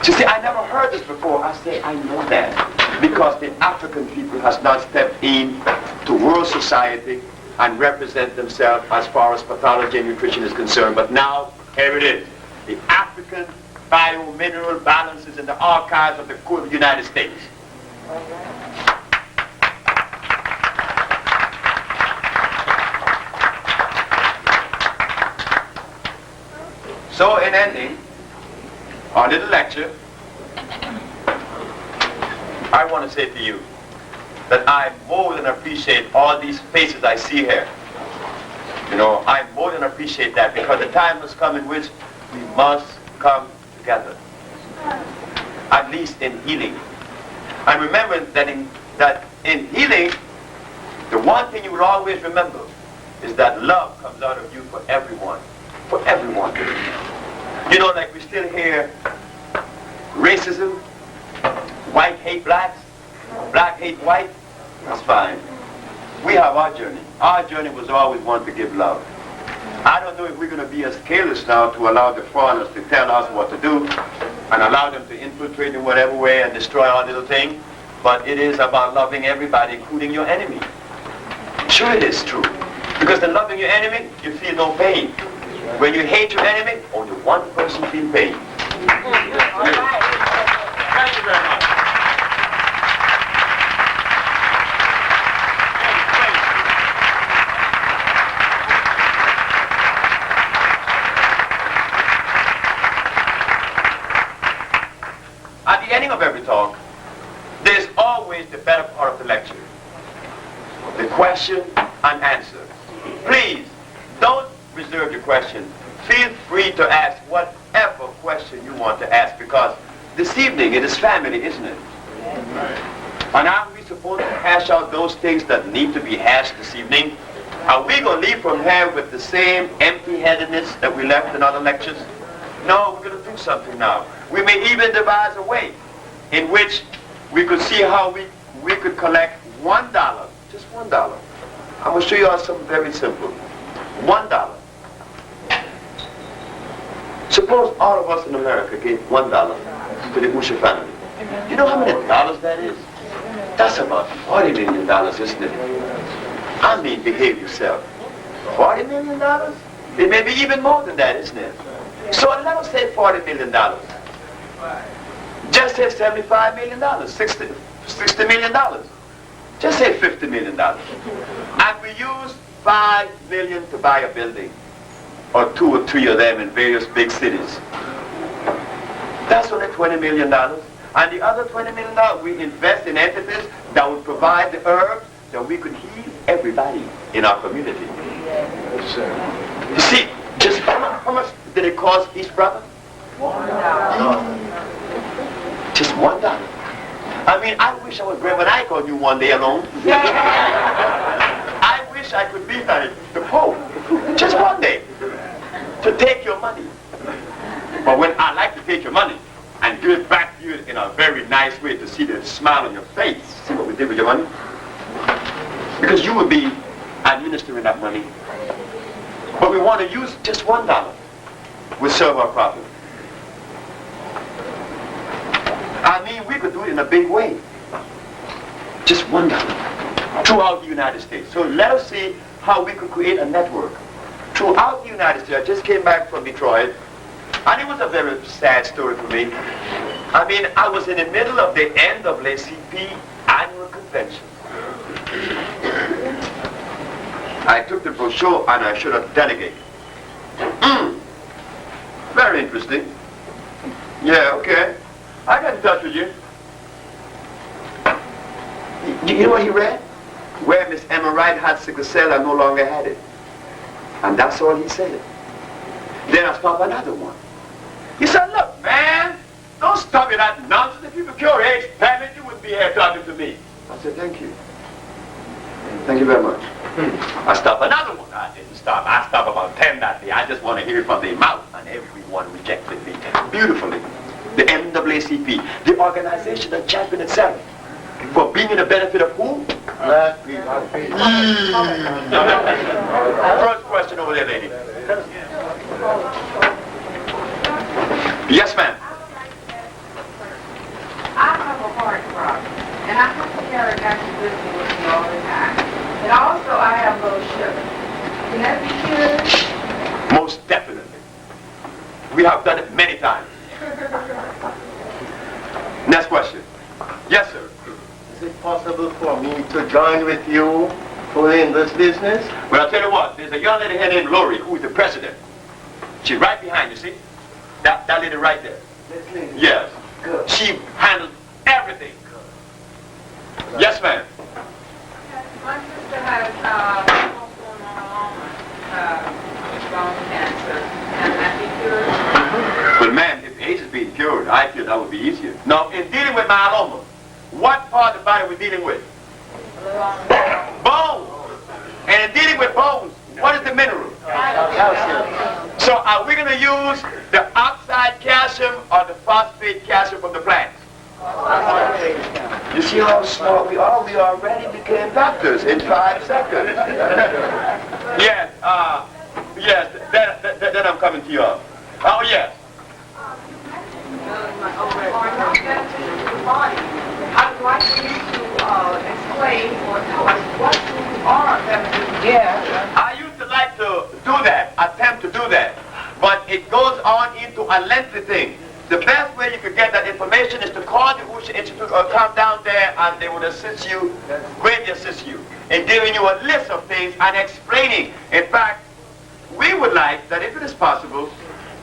You see, I never heard this before. I say, I know that. Because the African people has not stepped in to world society and represent themselves as far as pathology and nutrition is concerned. But now, here it is. The African bio-mineral balance is in the archives of the United States. So in ending our little lecture, I want to say to you that I more than appreciate all these faces I see here. I more than appreciate that, because the time has come in which we must come together, at least in healing. And remember that in healing, the one thing you will always remember is that love comes out of you for everyone. For everyone. Like we still hear racism, white hate blacks, black hate white. That's fine. We have our journey. Our journey was always one to give love. I don't know if we're going to be as careless now to allow the foreigners to tell us what to do and allow them to infiltrate in whatever way and destroy our little thing. but it is about loving everybody, including your enemy. Sure, it is true. Because in loving your enemy, you feel no pain. When you hate your enemy, only one person feels pain. Thank you very much. At the ending of every talk, there's always the better part of the lecture. The question and answer. Please, don't reserve your question. Feel free to ask whatever question you want to ask, because this evening it is family, isn't it? And are we supposed to hash out those things that need to be hashed this evening? Are we going to leave from here with the same empty-headedness that we left in other lectures? No, we're going to do something now. We may even devise a way in which we could see how we could collect $1, just $1. I'm going to show you all something very simple. $1. Suppose all of us in America gave $1 to the Usha family. You know how many dollars that is? That's about $40 million, isn't it? I mean, behave yourself. $40 million? It may be even more than that, isn't it? So let us say $40 million. Just say $75 million, $60 million. Just say $50 million. And we use $5 million to buy a building, or 2 or 3 of them in various big cities. That's only $20 million. And the other $20 million we invest in entities that will provide the herbs that we could heal everybody in our community. You see, just how much did it cost each brother? $1. Just $1. I mean, I wish I was Reverend Ike on you one day alone. I wish I could be like the Pope, just one day, to take your money. But when I like to take your money and give it back to you in a very nice way to see the smile on your face, see what we did with your money? Because you would be administering that money. But we want to use just $1. We serve our problem. I mean, we could do it in a big way. Just $1 throughout the United States. So let us see how we could create a network throughout the United States. I just came back from Detroit, and it was a very sad story for me. I mean, I was in the middle of the NAACP annual convention. I took the brochure and I showed a delegate. Very interesting. Yeah, okay. I got in touch with you. You know what he read? Where Miss Emma Wright had sickle cell, I no longer had it. And that's all he said. Then I stopped another one. He said, look, man, don't stop with that nonsense. If you were your age, family, you wouldn't be here talking to me. I said, thank you. Thank you very much. I stopped another one. I didn't stop. I stopped about 10 that day. I just want to hear it from their mouth. And everyone rejected me beautifully. The NAACP, the organization that championed itself for being in the benefit of who? First question over there, lady. Yes, ma'am. I have a heart problem, and I have to carry Dr. Whitney with me all the time. And also, I have low sugar. Can that be cured? Most definitely. We have done it many times. Next question. Yes, sir. Is it possible for me to join with you in this business? Well, I'll tell you what. There's a young lady here named Lori, who is the president. She's right behind you, see? That lady right there. This lady? Yes. Good. She handles everything. Good. Yes, ma'am. My sister has bone cancer. Can that be cured? Well, ma'am, if AIDS is being cured, I feel that would be easier. Now, in dealing with myeloma, what part of the body are we dealing with? Bones. And in dealing with bones, what is the mineral? Calcium. So are we going to use the oxide calcium or the phosphate calcium from the plants? You see how smart we are? We already became doctors in 5 seconds. Yes, yes, then I'm coming to you. Oh, yes. How do I Yeah. I used to like to do that, attempt to do that, but it goes on into a lengthy thing. The best way you could get that information is to call the Usha Institute or come down there and they would assist you, greatly assist you in giving you a list of things and explaining. In fact, we would like that if it is possible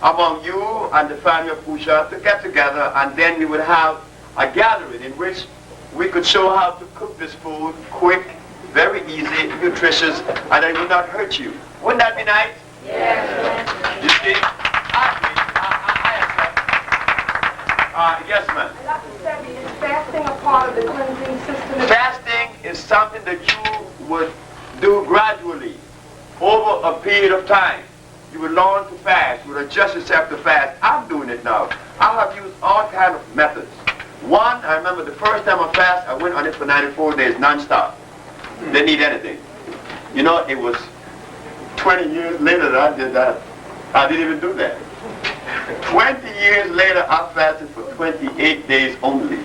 among you and the family of Usha to get together and then we would have a gathering in which we could show how to cook this food quick, very easy, nutritious, and it would not hurt you. Wouldn't that be nice? Yes. You see? Yes, ma'am. Dr. Sebi, is fasting a part of the cleansing system? Fasting is something that you would do gradually over a period of time. You would learn to fast. You would adjust yourself to fast. I'm doing it now. I have used all kinds of methods. One, I remember the first time I fasted, I went on it for 94 days non-stop. Didn't eat anything. You know, it was 20 years later that I did that. I didn't even do that. 20 years later, I fasted for 28 days only.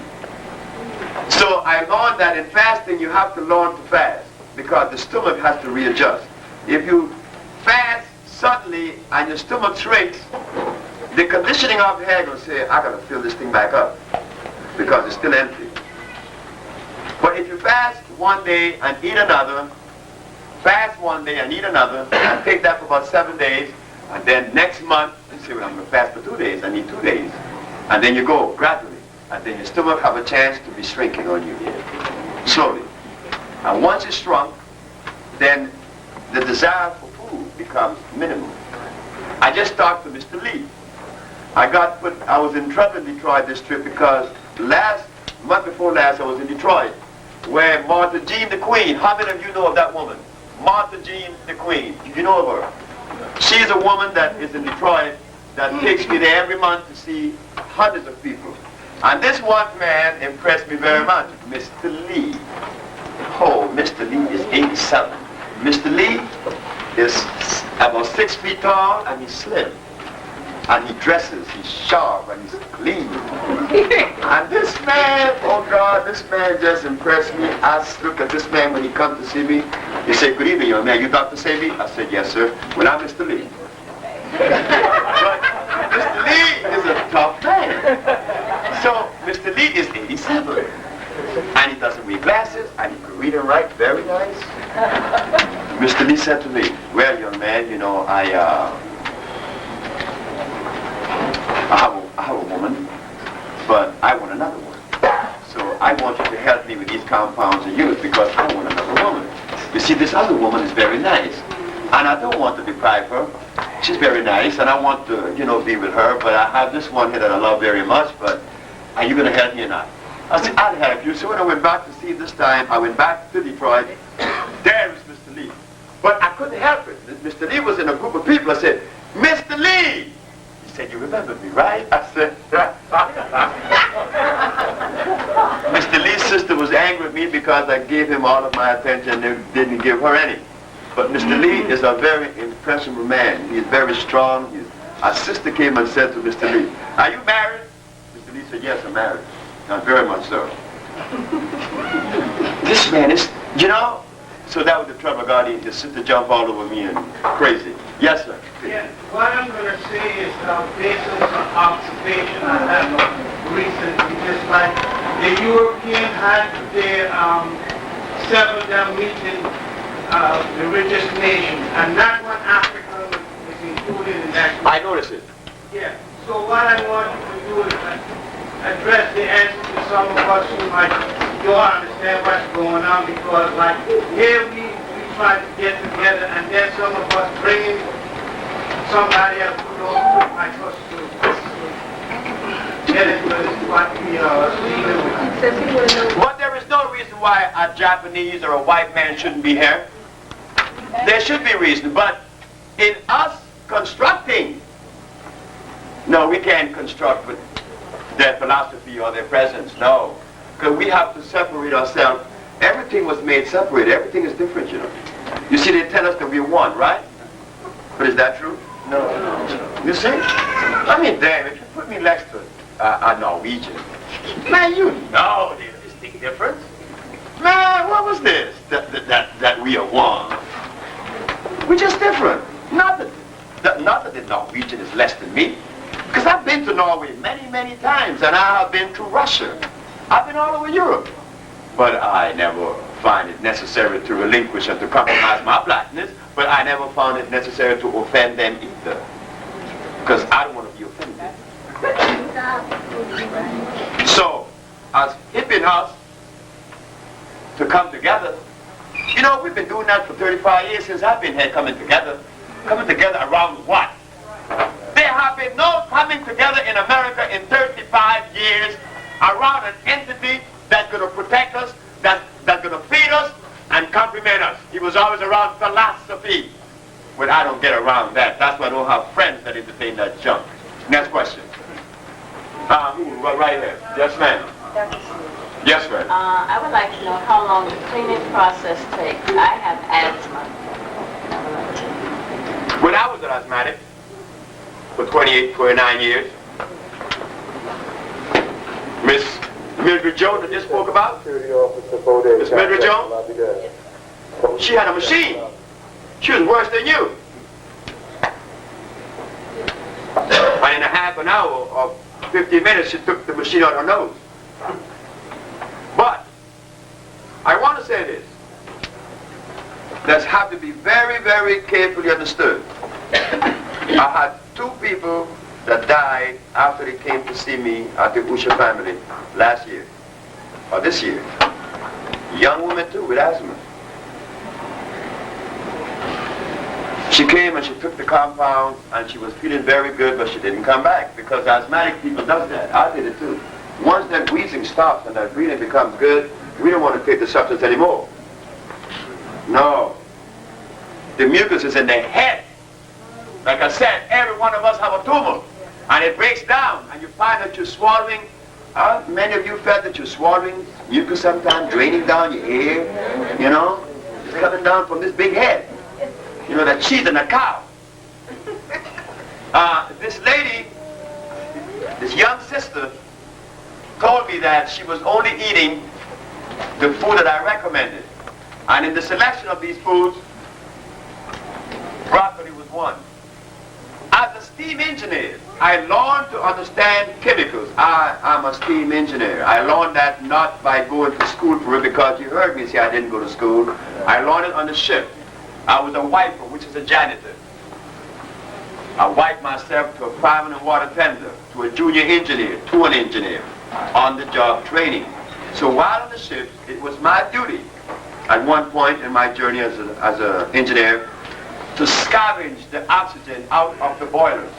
So I learned that in fasting, you have to learn to fast because the stomach has to readjust. If you fast suddenly and your stomach shrinks, the conditioning of your head will say, I gotta fill this thing back up because it's still empty. But if you fast one day and eat another, fast one day and eat another, and take that for about 7 days, and then next month, you say, well, I'm going to fast for 2 days, I need 2 days. And then you go gradually. And then your stomach have a chance to be shrinking on you slowly. And once it's shrunk, then the desire for food becomes minimal. I just talked to Mr. Lee. I was in trouble in Detroit this trip because month before last I was in Detroit where Martha Jean the Queen, how many of you know of that woman? Martha Jean the Queen, you know of her? She's a woman that is in Detroit that takes me there every month to see hundreds of people. And this one man impressed me very much, Mr. Lee. Oh, Mr. Lee is 87. Mr. Lee is about 6 feet tall and he's slim. And he dresses, he's sharp and he's clean. And this man, oh God, this man just impressed me. I look at this man when he comes to see me. He said, good evening, young man. You Dr. Sebi? I said, yes, sir. Well, I'm Mr. Lee. But Mr. Lee is a tough man. So Mr. Lee is 87. And he doesn't wear glasses, and he can read and write very nice. Mr. Lee said to me, well, young man, you know, I have a woman, but I want another one. So I want you to help me with these compounds and use because I want another woman. You see, this other woman is very nice, and I don't want to deprive her. She's very nice, and I want to, you know, be with her, but I have this one here that I love very much, but are you going to help me or not? I said, I'll help you. So when I went back to see this time, I went back to Detroit. There was Mr. Lee. But I couldn't help it. Mr. Lee was in a group of people. I said, Mr. Lee! He said, you remember me, right? I said, Mr. Lee's sister was angry with me because I gave him all of my attention and didn't give her any. But Mr. Lee is a very impressionable man. He's very strong. Our sister came and said to Mr. Lee, are you married? Mr. Lee said, yes, I'm married. Not very much so. This man is, you know, so that was the trouble I got in. His sister jumped all over me and crazy. Yes, sir. Yeah, what I'm going to say is based on some observation I have recently, just like the European had their several of them meeting the richest nation, and not one African is included in that group. I noticed it. Yeah, so what I want you to do is address the answer to some of us who might don't understand what's going on, because like here we try to get together and then some of us bringing somebody else who don't like us to get into what we are dealing with. But there is no reason why a Japanese or a white man shouldn't be here. There should be reason, but in us constructing, no, we can't construct with their philosophy or their presence, no. Because we have to separate ourselves. Everything was made separate. Everything is different, you know. You see, they tell us that we're one, right? But is that true? No. You see? I mean, damn, if you put me next to a Norwegian, man, you know there's a distinct difference. Man, what was this? That we are one. We're just different. Not that the Norwegian is less than me. Because I've been to Norway many, many times, and I have been to Russia. I've been all over Europe. But I never find it necessary to relinquish and to compromise my blackness, but I never found it necessary to offend them either. Because I don't want to be offended. So, as hipping us to come together, you know, we've been doing that for 35 years since I've been here coming together. Coming together around what? There have been no coming together in America in 35 years around an entity that's going to protect us, that's going to feed us, and compliment us. He was always around philosophy. But I don't get around that. That's why I don't have friends that entertain that junk. Next question. Right here. Yes, ma'am. Yes, ma'am. I would like to know how long the cleaning process takes. I have asthma. When I was an asthmatic, for 28, 29 years, Miss Mildred Jones that just spoke about, Miss Mildred Jones, she had a machine. She was worse than you. And in a half an hour or 15 minutes, she took the machine out her nose. But I want to say this. That have to be very, very carefully understood. I had 2 people that died after they came to see me at the Usha family last year, or this year. Young woman too, with asthma. She came and she took the compound and she was feeling very good, but she didn't come back because asthmatic people does that. I did it too. Once that wheezing stops and that breathing becomes good, we don't want to take the substance anymore. No. The mucus is in the head. Like I said, every one of us have a tumor. And it breaks down. And you find that you're swallowing. Many of you felt that you're swallowing mucus sometimes, draining down your ear. You know? It's coming down from this big head. You know, that cheese and a cow. This lady, this young sister, told me that she was only eating the food that I recommended. And in the selection of these foods, broccoli was one. As a steam engineer, I learned to understand chemicals. I'm a steam engineer. I learned that not by going to school for it, because you heard me say I didn't go to school. I learned it on the ship. I was a wiper, which is a janitor. I wiped myself to a fireman and water tender, to a junior engineer, to an engineer, on-the-job training. So while on the ship, it was my duty, at one point in my journey as an engineer, to scavenge the oxygen out of the boilers.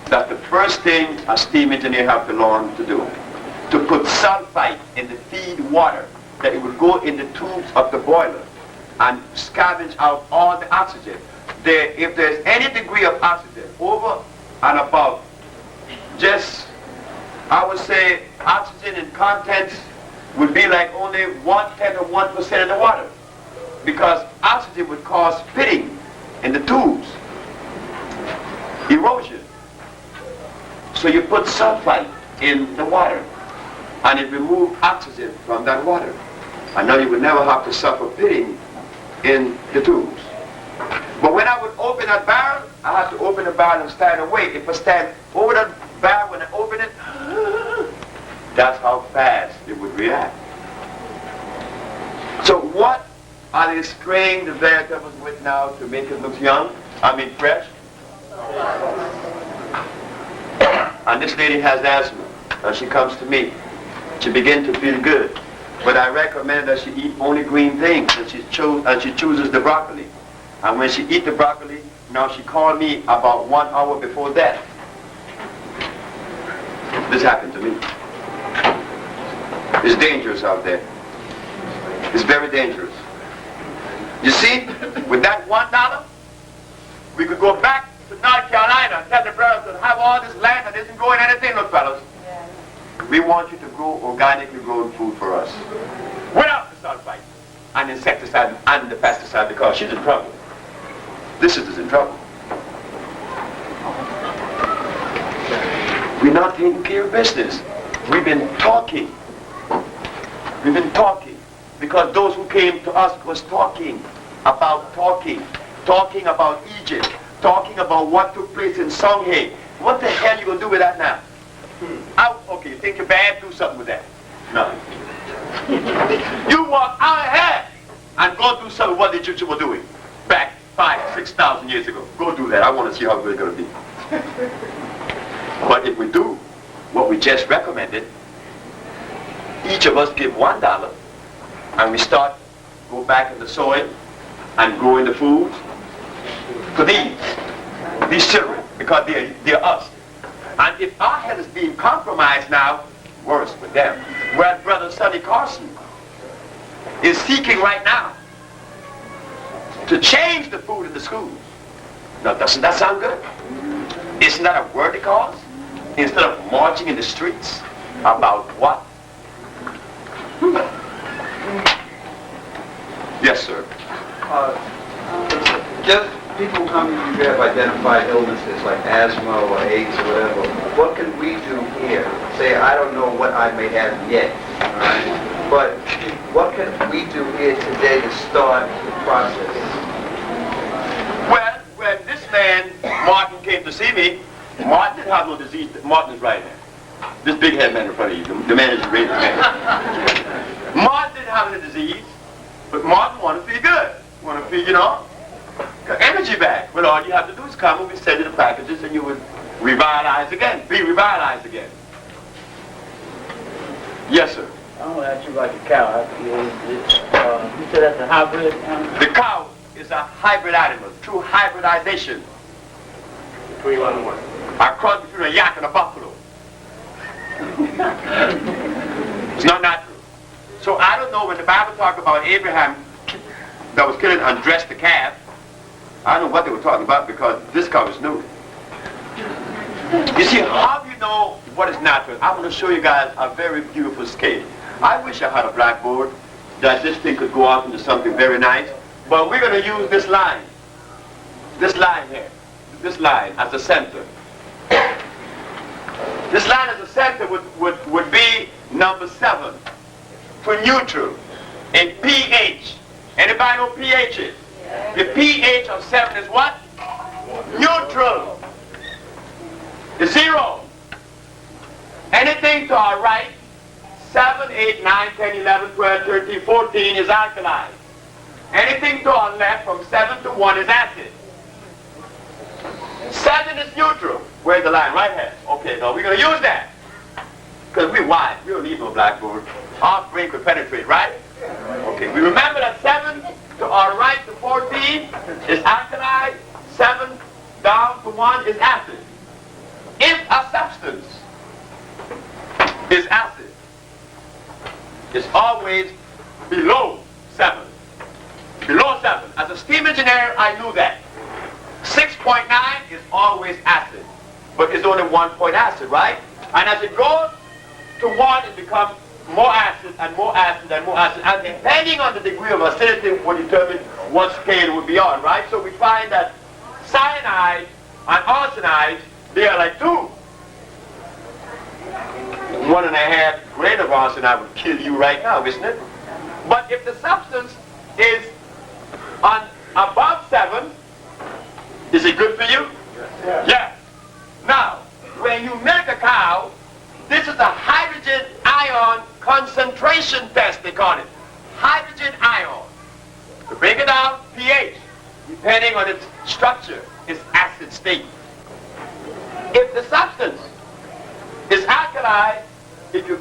That's the first thing a steam engineer has to learn to do. To put sulfite in the feed water, that it would go in the tubes of the boiler and scavenge out all the oxygen. If there's any degree of oxygen over and above, just, I would say, oxygen in contents would be like only 1/10 of 1% of the water. Because oxygen would cause pitting in the tubes, erosion. So you put sulfite in the water, and it removes oxygen from that water. And now you would never have to suffer pitting in the tubes. But when I would open that barrel, I had to open the barrel and stand away. If I stand over that barrel when I open it, that's how fast it would react. So what are they spraying the vegetables with now to make it look young? I mean fresh? And this lady has asthma, and she comes to me. She begins to feel good. But I recommend that she eat only green things, and she chooses the broccoli. And when she eats the broccoli, now she called me about 1 hour before that. This happened to me. It's dangerous out there. It's very dangerous. You see, with that $1, we could go back to North Carolina and tell the brothers to have all this land that isn't growing anything, look fellas. We want you to grow organically grown food for us. Without the sulfite and insecticide and the pesticide, because she's in trouble. This is in trouble. We're not taking care of business. We've been talking. We've been talking. Because those who came to us was talking about talking. talking about Egypt, talking about what took place in Songhay. What the hell are you going to do with that now? Okay, you think you're bad? Do something with that. No. You walk out ahead and go do something what the Egyptians were doing back 5,000, 6,000 years ago. Go do that. I want to see how good it's going to be. But if we do what we just recommended, each of us give $1 and we start, go back in the soil and grow in the food for these children, because they're us. And if our health is being compromised now, worse with them. Well, Brother Sonny Carson is seeking right now to change the food in the schools. Now, doesn't that sound good? Isn't that a worthy cause? Instead of marching in the streets about what? Yes, sir. Just people coming to you who have identified illnesses like asthma or AIDS or whatever, what can we do here? Say, I don't know what I may have yet, all right? But what can we do here today to start the process? Well, when this man, Martin, came to see me, Martin didn't have no disease. Martin is right here. This big head man in front of you, the man is raised man. Martin didn't have any disease, but Martin wanted to feel good. Want to feel, got energy back. Well, all you have to do is come and we send you the packages and you would revitalize again, be revitalized again. Yes, sir. I want to ask you about the cow. You said that's a hybrid animal? The cow is a hybrid animal, true hybridization. Between one and one. A cross between a yak and a buffalo. It's not natural. So I don't know when the Bible talked about Abraham that was killing and dressed the calf. I don't know what they were talking about because this cow is new. You see, how do you know what is natural? I'm going to show you guys a very beautiful scale. I wish I had a blackboard that this thing could go off into something very nice. But we're going to use this line. This line here. This line as a center. This line as a center would be number 7 for neutral in pH. Anybody know pH is? The pH of 7 is what? Neutral. It's 0. Anything to our right, 7, 8, 9, 10, 11, 12, 13, 14 is alkaline. Anything to our left from 7 to 1 is acid. 7 is neutral. Where's the line? Right here. Okay, now we're going to use that. Because we're wise. We don't need no blackboard. Our brain could penetrate, right? Okay, we remember that 7 to our right to 14 is alkali. 7 down to 1 is acid. If a substance is acid, it's always below 7. Below 7. As a steam engineer, I knew that. 6.9 is always acid. But it's only 1 point acid, right? And as it goes to 1, it becomes more acid and more acid and more acid. And depending on the degree of acidity will determine what scale it would be on, right? So we find that cyanide and arsenides, they are like 2. 1.5 grain of arsenide would kill you right now, isn't it? But if the substance is on above 7, is it good for you? Yes. Yes. Now, when you milk a cow, this is a hydrogen ion concentration test, they call it. Hydrogen ion. To break it down, pH, depending on its structure, is acid state. If the substance is alkali, if you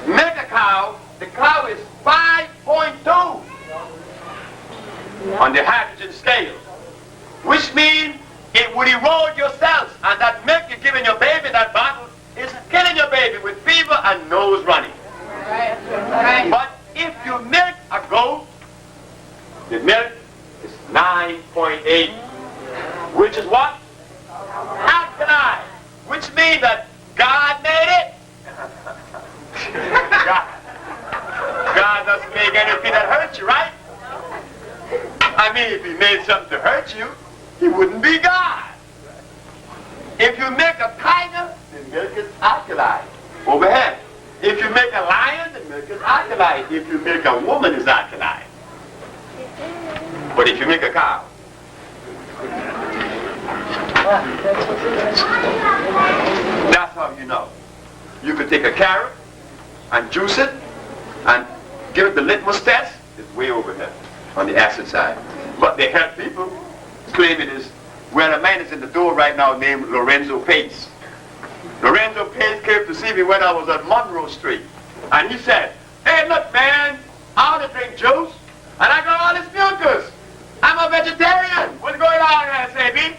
milk a cow, the cow is 5.2 on the hydrogen scale, which means it would erode your cells, and that milk you're giving your baby, that bottle, is killing your baby with fever and nose running. Right. But if you milk a goat, the milk is 9.8, which is what? Alkaline, which means that God made it. God doesn't make anything that hurts you, right? I mean, if he made something to hurt you, he wouldn't be God. If you make a tiger, the milk is alkaline. Over here. If you make a lion, the milk is alkaline. If you make a woman, it's alkaline. But But if you make a cow, that's how you know. You could take a carrot and juice it and give it the litmus test. It's way over here on the acid side. But they help people claim it is. Well, a man is in the door right now named Lorenzo Pace. Lorenzo Pace came to see me when I was at Monroe Street. And he said, hey, look, man, I want to drink juice. And I got all this mucus. I'm a vegetarian. What's going on here, Sebi?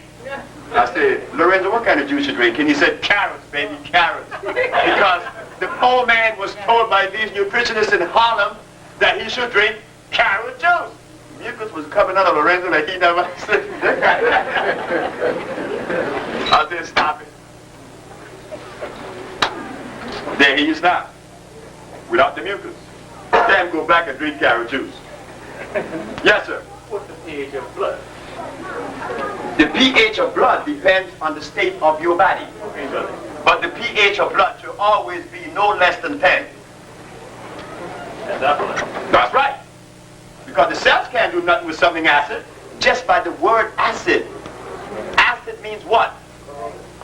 I said, Lorenzo, what kind of juice you drinking? He said, carrots, baby, carrots. Because the poor man was told by these nutritionists in Harlem that he should drink carrot juice. Mucus was coming out of Lorenzo like he never said. I said, stop it. There he is now, without the mucus. Then go back and drink carrot juice. Yes, sir. What's the pH of blood? The pH of blood depends on the state of your body. But the pH of blood should always be no less than 10. That's right. Because the cells can't do nothing with something acid just by the word acid. Acid means what?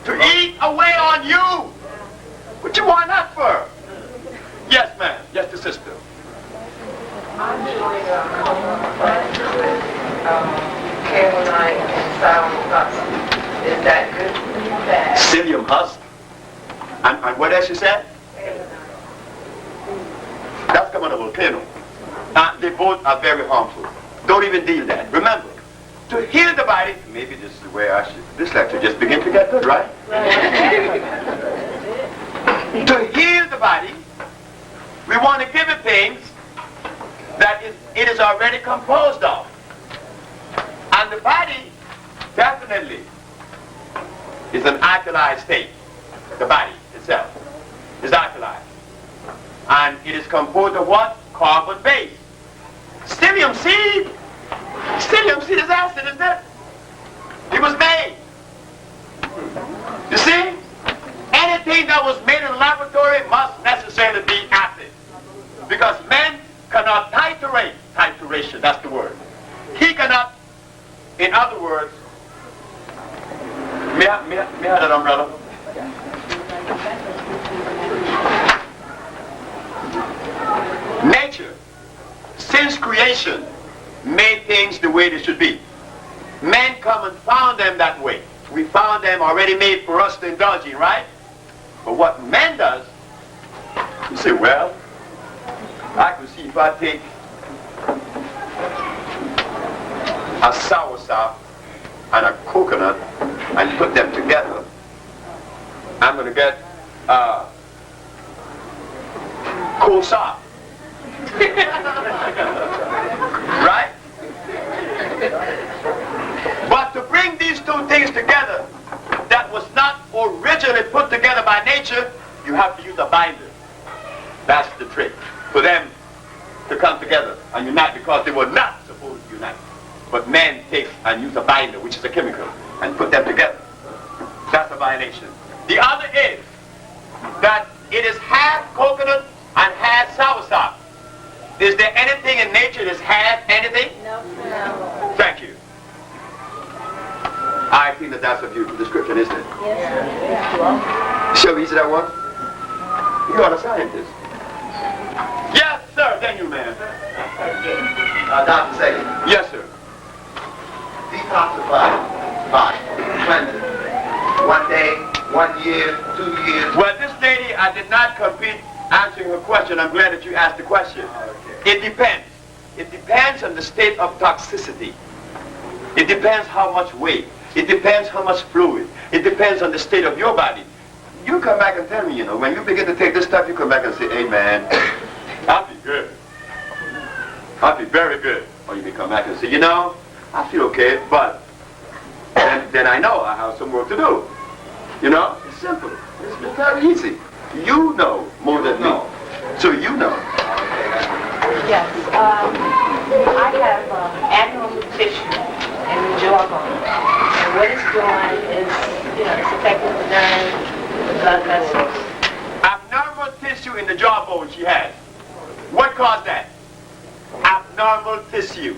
To eat away on you. What you want that for? Yes, ma'am. Yes, the sister. I'm doing calamine and sour husk. Is that good for you? Bad? Psyllium husk. And what else you said? That's coming out of a volcano. They both are very harmful. Don't even deal that. Remember, to heal the body, maybe this is the way I should, this lecture just begin to get good, right? To heal the body, we want to give it things that it is already composed of. And the body definitely is an alkali state. The body itself is alkali. And it is composed of what? Carbon base. Psyllium seed. Psyllium seed is acid, isn't it? It was made. You see? Anything that was made in the laboratory must necessarily be acid. Because men cannot titrate. Titration, that's the word. He cannot, in other words, may I have that umbrella? Nature, since creation, made things the way they should be. Men come and found them that way. We found them already made for us to indulge in, right? But what man does, you say, well, I can see if I take a soursop and a coconut and put them together, I'm going to get coleslaw. Right? But to bring these two things together that was not originally put together by nature, you have to use a binder. That's the trick. For them to come together and unite, because they were not supposed to unite. But man takes and use a binder, which is a chemical, and put them together. That's a violation. The other is that it is half coconut and half soursop. Is there anything in nature that's half anything? No. Thank you. I think that that's a beautiful description, isn't it? Yes. Show me, is that one? You are a scientist. Yes, sir. Then you, man. Dr. Sebi. Yes, sir. Detoxify body. Cleanse it. 1 day, 1 year, 2 years. Well, this lady, I did not compete answering her question. I'm glad that you asked the question. Okay. It depends. It depends on the state of toxicity. It depends how much weight. It depends how much fluid. It depends on the state of your body. You come back and tell me, when you begin to take this stuff, you come back and say, hey, man, I'll be good. I'll be very good. Or you may come back and say, I feel okay, but then I know I have some work to do. It's simple. It's very easy. You know more than me. So you know. Yes. I have annual tissue in the jawbone. And what it's doing is, it's affecting the nerves, the blood vessels. Abnormal tissue in the jawbone she has. What caused that? Abnormal tissue.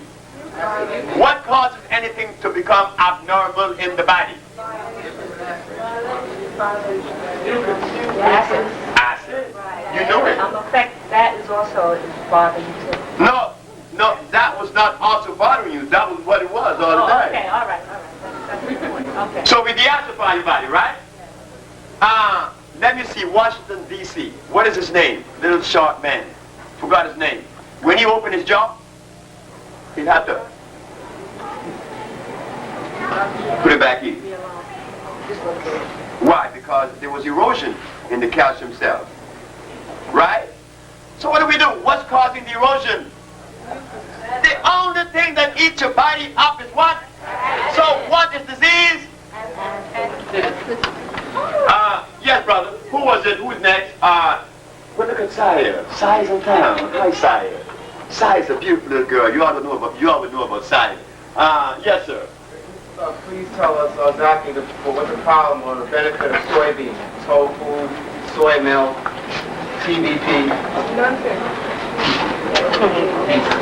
What causes anything to become abnormal in the body? Acid. Acid. You knew it. That is also bothering you. No, that was not also bothering you. That was what it was all the time. Okay, all right. Okay. So we deacify your body, right? Let me see, Washington, D.C. What is his name? Little short man. Forgot his name. When he opened his jaw, he'd have to put it back in. Why? Because there was erosion in the calcium cells. Right? So what do we do? What's causing the erosion? The only thing that eats your body up is what? So what is disease? Yes, brother. Who was it? Who's next? Well, look at Saya. Saya's in town. Hi, Saya. Saya's a beautiful little girl. You ought to know about Saya. Yes, sir. Please tell us exactly what the problem or the benefit of soybeans, tofu, soy milk, TBP.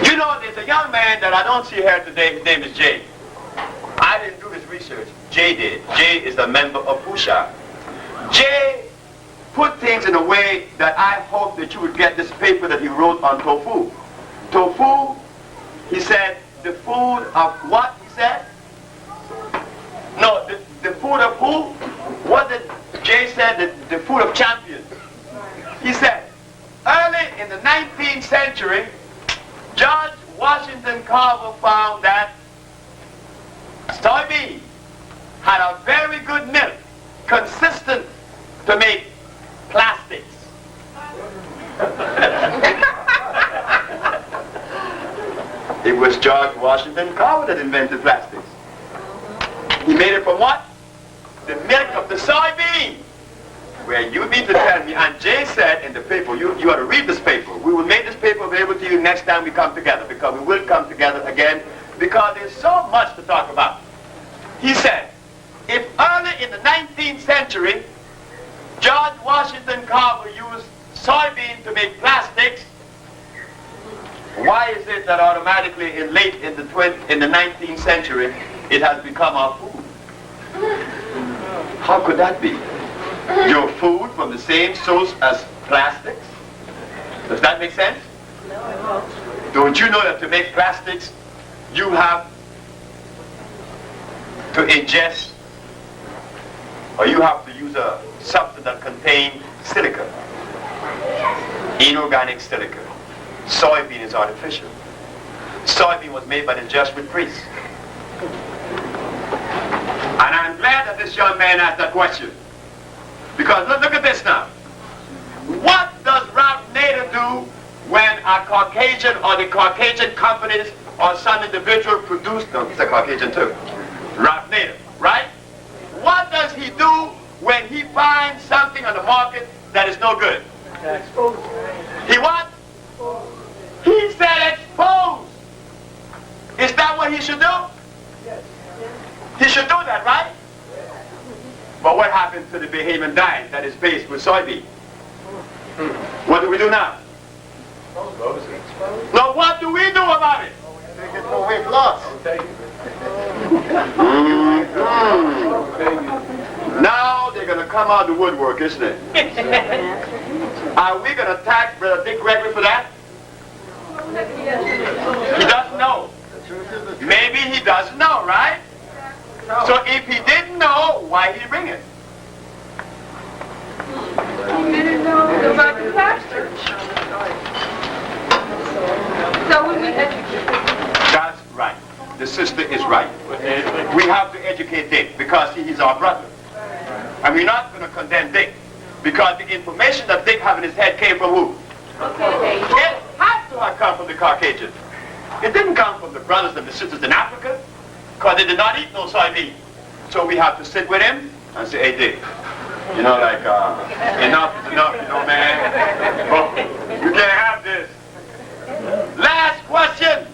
You know, there's a young man that I don't see here today. His name is Jay. I didn't do his research. Jay did. Jay is a member of Pusha. Jay put things in a way that I hope that you would get this paper that he wrote on tofu. Tofu, he said, the food of what, he said? No, the food of who? What did Jay said? The food of champions. He said, early in the 19th century, George Washington Carver found that soybean had a very good milk, consistent to make plastics. It was George Washington Carver that invented plastics. He made it from what? The milk of the soybean. Where you need to tell me, and Jay said in the paper, you ought to read this paper. We will make this paper available to you next time we come together, because we will come together again, because there's so much to talk about. He said, if early in the 19th century, George Washington Carver used soybean to make plastics, why is it that automatically in the 19th century, it has become our food? How could that be? Your food from the same source as plastics? Does that make sense? No. Don't you know that to make plastics, you have to ingest, or you have to use a substance that contains silica, inorganic silica. Soybean is artificial. Soybean was made by the Jesuit priests. And I'm glad that this young man asked that question. Because look at this now. What does Ralph Nader do when a Caucasian or the Caucasian companies or some individual produce, no, he's a Caucasian too, Ralph Nader, right? What does he do when he finds something on the market that is no good? He what? He said expose. Is that what he should do? Yes. He should do that, right? But what happened to the Bahamian diet that is based with soybean? What do we do now? No, what do we do about it? Take it for weight loss. Now they're going to come out of the woodwork, isn't it? Are we going to tax Brother Dick Gregory for that? He doesn't know. Maybe he doesn't know, right? So if he didn't know, why did he bring it? He didn't know about the pastor. So we educate. That's right. The sister is right. We have to educate Dick because he's our brother. And we're not going to condemn Dick because the information that Dick had in his head came from who? It had to have come from the Caucasian. It didn't come from the brothers and the sisters in Africa because they did not eat no soybean. So we have to sit with him and say, hey Dick, you know, like, enough is enough, you know, man. Oh, you can't have this. Last question.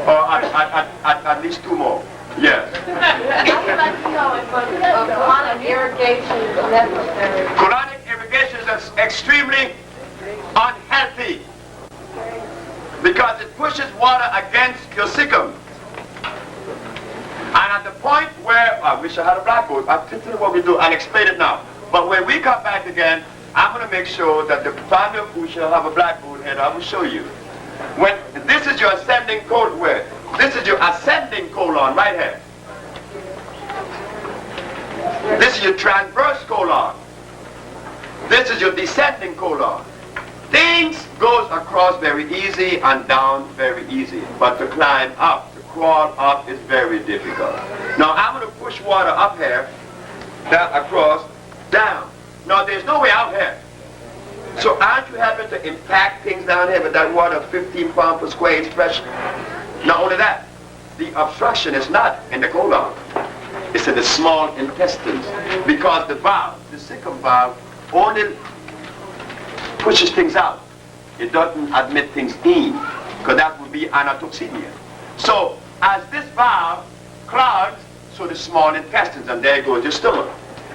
Or at least two more. Yes. I would like to know if colonic irrigation is necessary. Colonic irrigation is extremely unhealthy because it pushes water against your sikkim. And at the point where, I wish I had a blackboard, I'll tell you what we do, I'll explain it now. But when we come back again, I'm going to make sure that the family of who shall have a blackboard head, I will show you. When this is your ascending colon, where this is your ascending colon right here. This is your transverse colon. This is your descending colon. Things goes across very easy and down very easy, but to climb up, to crawl up is very difficult. Now I'm going to push water up here, down, across, down. Now there's no way out here. So aren't you having to impact things down here with that water 15 pounds per square inch pressure? Not only that, the obstruction is not in the colon. It's in the small intestines. Because the valve, the sikkim valve, only pushes things out. It doesn't admit things in, because that would be anatoxemia. So as this valve clogs, so the small intestines, and there goes your stomach.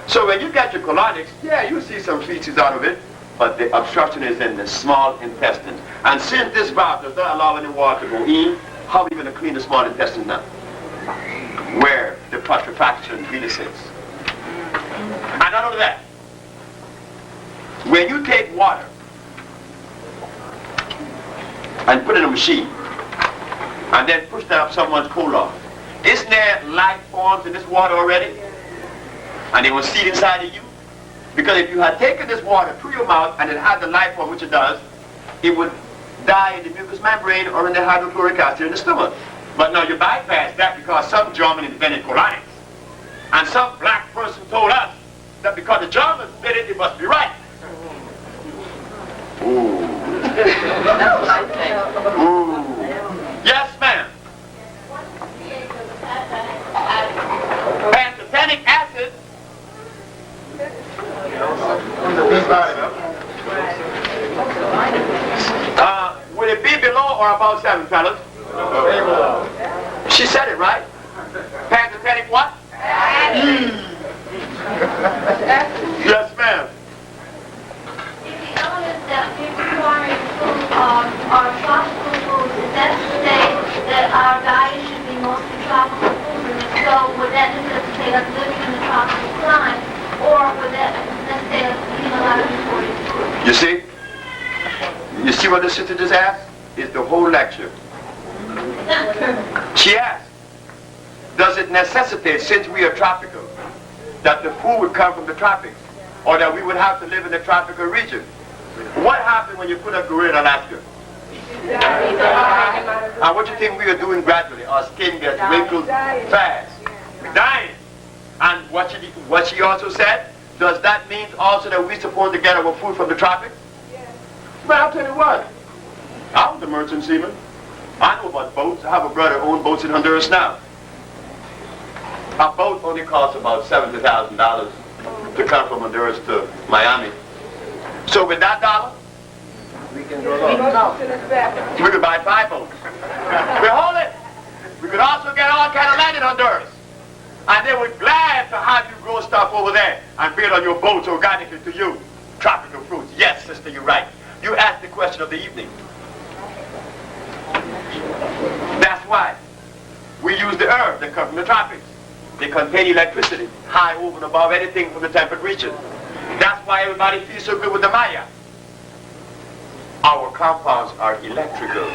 So when you get your colonics, yeah, you see some feces out of it, but the obstruction is in the small intestines. And since this valve does not allow any water to go in, how are we going to clean the small intestines now? Where the putrefaction really sits. And not only that, when you take water and put it in a machine, and then push that up someone's colon, isn't there life forms in this water already? And they will seed inside of you? Because if you had taken this water through your mouth and it had the life form, which it does, it would die in the mucous membrane or in the hydrochloric acid in the stomach. But now you bypass that because some German invented colonics. And some black person told us that because the Germans did it, it must be right. Ooh. That's what I think. Ooh. Yes, ma'am. Pantothenic acid. Would it be below or above 7, fellas? She said it, right? Pantothenic what? Yes, ma'am. If the elements that we require in food are tropical foods, is that to say that our diet should be mostly tropical foods? And if so, would that necessitate us living in the tropical climate, or would that necessitate us eating a lot of imported food? You see what the sister just asked? Is the whole lecture. She asked, does it necessitate, since we are tropical, that the food would come from the tropics, or that we would have to live in the tropical region? What happened when you put a gorilla in Alaska? And what do you think we are doing gradually? Our skin gets wrinkled fast. We're dying. And what she also said, does that mean also that we're supposed to get our food from the tropics? But I'll tell you what, I was a merchant seaman. I know about boats. I have a brother who owns boats in Honduras now. A boat only costs about $70,000 to come from Honduras to Miami. So with that dollar, we could buy 5 boats. We hold it. We could also get all kind of land in Honduras. And they were glad to have you grow stuff over there and build on your boats organically to you. Tropical fruits. Yes, sister, you're right. You asked the question of the evening. That's why we use the herbs that come from the tropics. They contain electricity, high over and above anything from the temperate region. That's why everybody feels so good with the Maya. Our compounds are electrical.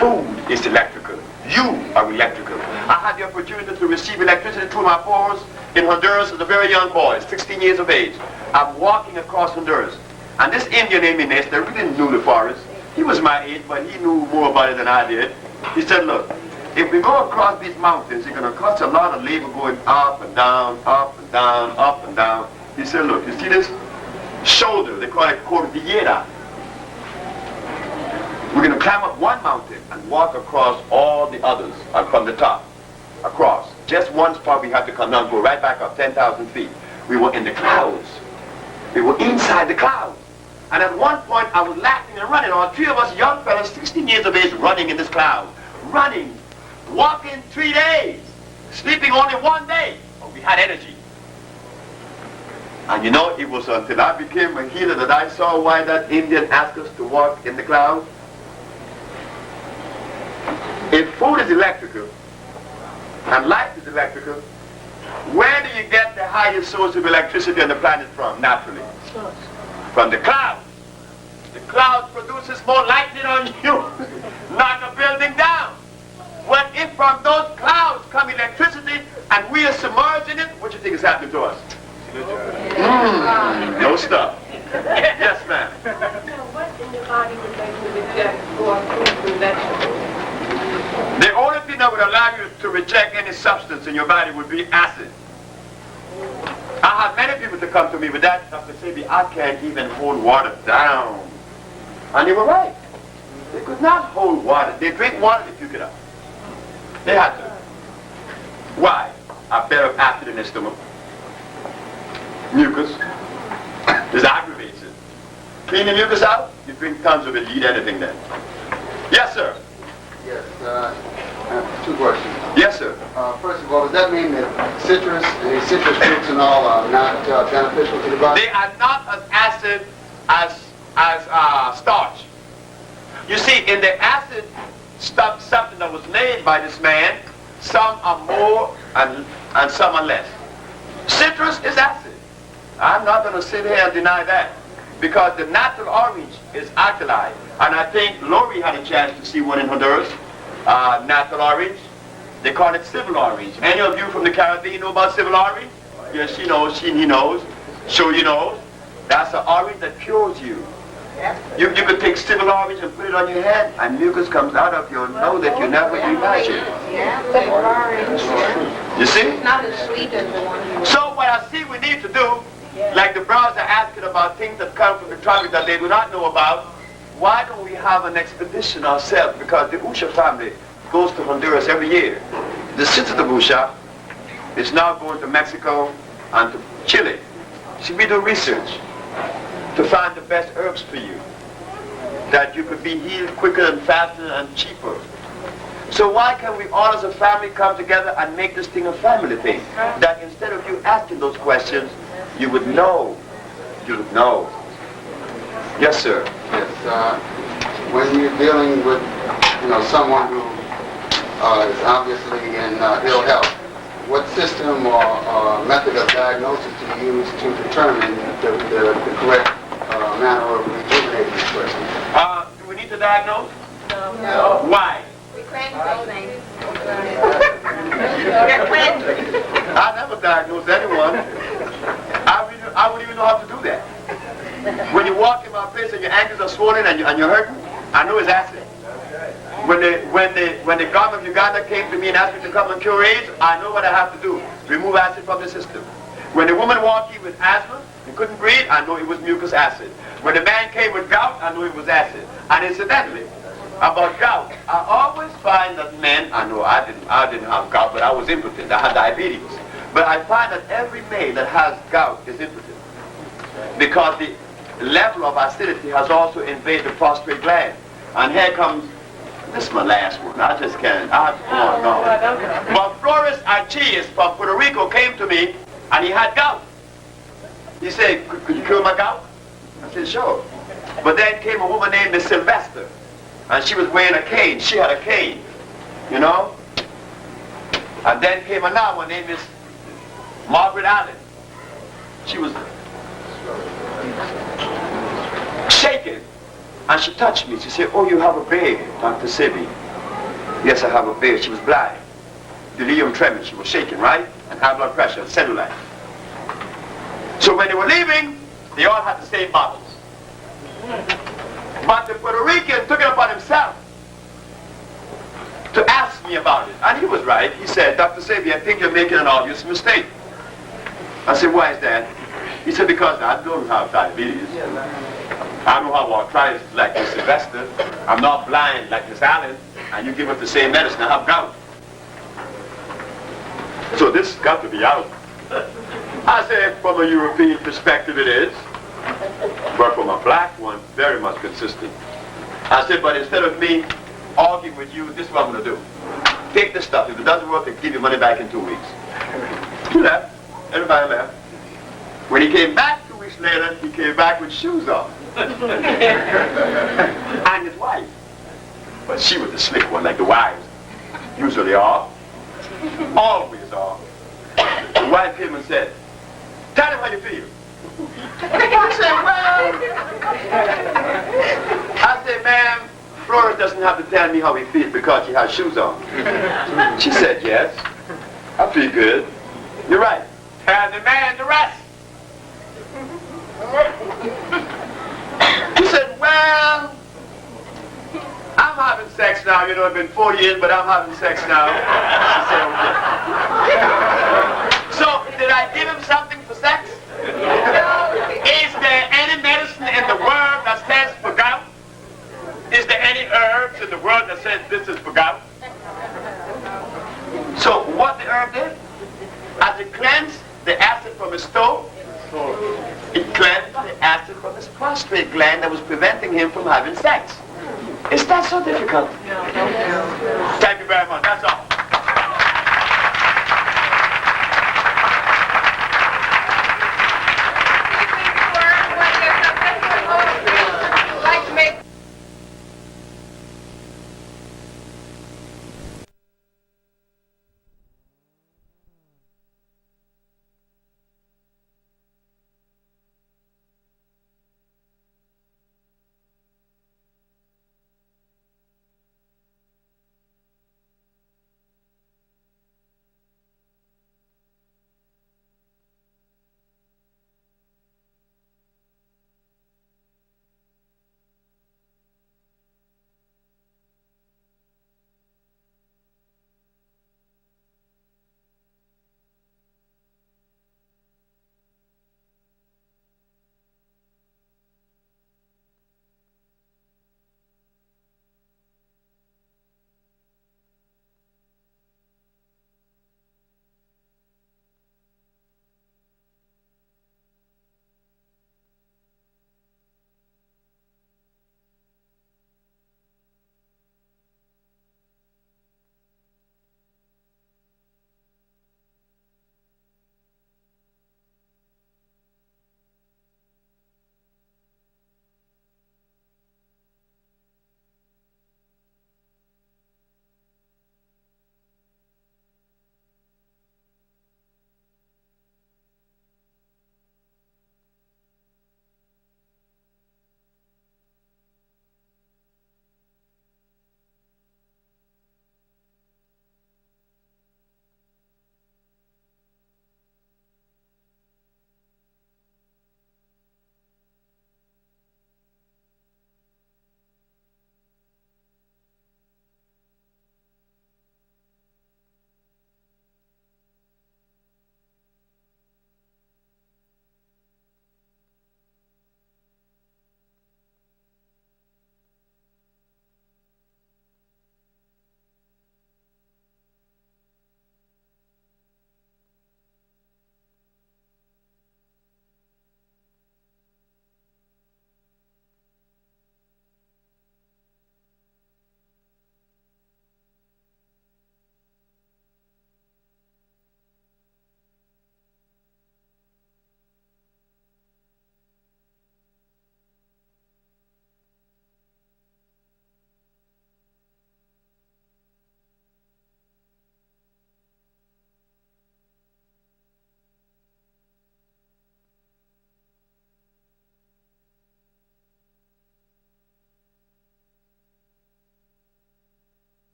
Food is electrical. You are electrical. I had the opportunity to receive electricity through my pores in Honduras as a very young boy, 16 years of age. I'm walking across Honduras. And this Indian named Inez, that really knew the forest. He was my age, but he knew more about it than I did. He said, look, if we go across these mountains, it's going to cost a lot of labor going up and down, up and down, up and down. He said, look, you see this shoulder? They call it cordillera. We're going to climb up one mountain and walk across all the others from the top, across. Just one spot we had to come down, go right back up 10,000 feet. We were in the clouds. We were inside the clouds. And at one point, I was laughing and running. All 3 of us young fellas, 16 years of age, running in this cloud. Running, walking 3 days, sleeping only 1 day. But we had energy. And you know, it was until I became a healer that I saw why that Indian asked us to walk in the cloud. food is electrical, and light is electrical, where do you get the highest source of electricity on the planet from, naturally? From the clouds. The clouds produces more lightning on you, knock a building down. Well, if from those clouds come electricity and we are submerged in it, what do you think is happening to us? No stuff. Yes, ma'am. What in the body would make you reject more fruits and vegetables? The only thing that would allow you to reject any substance in your body would be acid. I have many people to come to me with that. Dr. Sebi, I can't even hold water down. And they were right. They could not hold water. They drink water, they puke it up. They had to. Why? A bed of acid in their stomach. Mucus. This aggravates it. Clean the mucus out, you drink tons of it, you eat anything then. Yes, sir. Yes, I have two questions. Yes, sir. First of all, does that mean that citrus fruits and all are not beneficial to the body? They are not as acid as starch. You see, in the acid stuff, something that was made by this man, some are more and some are less. Citrus is acid. I'm not going to sit here and deny that, because the natural orange is alkali. And I think Lori had a chance to see one in Honduras, natural orange. They call it civil orange. Any of you from the Caribbean know about civil orange? Yes, she knows, he knows. Sure you know. That's an orange that cures you. You could take civil orange and put it on your head, and mucus comes out of your nose that you never imagined. Yeah, civil orange. Yeah. You see? It's not as sweet as the one. So what I see we need to do, like the brothers are asking about things that come from the tropics that they do not know about, why don't we have an expedition ourselves? Because the Usha family goes to Honduras every year. The sister of Usha is now going to Mexico and to Chile. So we do research to find the best herbs for you, that you could be healed quicker and faster and cheaper. So why can't we all as a family come together and make this thing a family thing? That instead of you asking those questions, you would know. You would know. Yes, sir. Yes, when you're dealing with, someone who is obviously in ill health, what system or method of diagnosis do you use to determine the correct manner of rejuvenating this person? Do we need to diagnose? No. Why? We claim those things. I never diagnosed anyone. I wouldn't even know how to do that. When you walk in my place and your ankles are swollen and you're hurting, I know it's acid. When the government of Uganda came to me and asked me to come and cure AIDS, I know what I have to do. Remove acid from the system. When the woman walked in with asthma and couldn't breathe, I know it was mucus acid. When the man came with gout, I knew it was acid. And incidentally, about gout, I always find that men, I know I didn't have gout, but I was impotent. I had diabetes. But I find that every male that has gout is impotent, because the level of acidity has also invaded the prostate gland. And here comes, this is my last one, I just can't, I have to go on going. But Flores Archies from Puerto Rico came to me, and he had gout. He said, could you cure my gout? I said, sure. But then came a woman named Miss Sylvester, and she was wearing a cane. She had a cane, And then came another one named Miss Margaret Allen. She was shaking, and she touched me. She said, oh, you have a baby, Dr. Sebi. Yes, I have a baby. She was blind. Delirium tremens. She was shaking, right? And high blood pressure, cellulite. So when they were leaving, they all had the same bottles. But the Puerto Rican took it upon himself to ask me about it. And he was right. He said, Dr. Sebi, I think you're making an obvious mistake. I said, why is that? He said, because I don't have diabetes. I don't have arthritis like Miss Sylvester. I'm not blind like Miss Allen. And you give us the same medicine. I have gout. So this has got to be out. I said, from a European perspective it is. But from a black one, very much consistent. I said, but instead of me arguing with you, this is what I'm going to do. Take this stuff. If it doesn't work, they'll give you money back in 2 weeks. He left. Everybody left. When he came back 2 weeks later, he came back with shoes on. And his wife. But she was the slick one, like the wives. usually are. Always are. The wife came and said, tell him how you feel. I said, well, ma'am, Flores doesn't have to tell me how he feels because he has shoes on. She said, yes, I feel good. You're right. Tell the man the rest. He said, well, I'm having sex now. You know, it's been 4 years, but I'm having sex now. She said, okay. So, did I give him something for sex? Is there any medicine in the world that stands for gout? Is there any herbs in the world that says this is for gout? So, what the herb did? As it cleansed the acid from his toe, it cleansed the acid from his prostate gland that was preventing him from having sex. Is that so difficult? Thank you very much. That's all.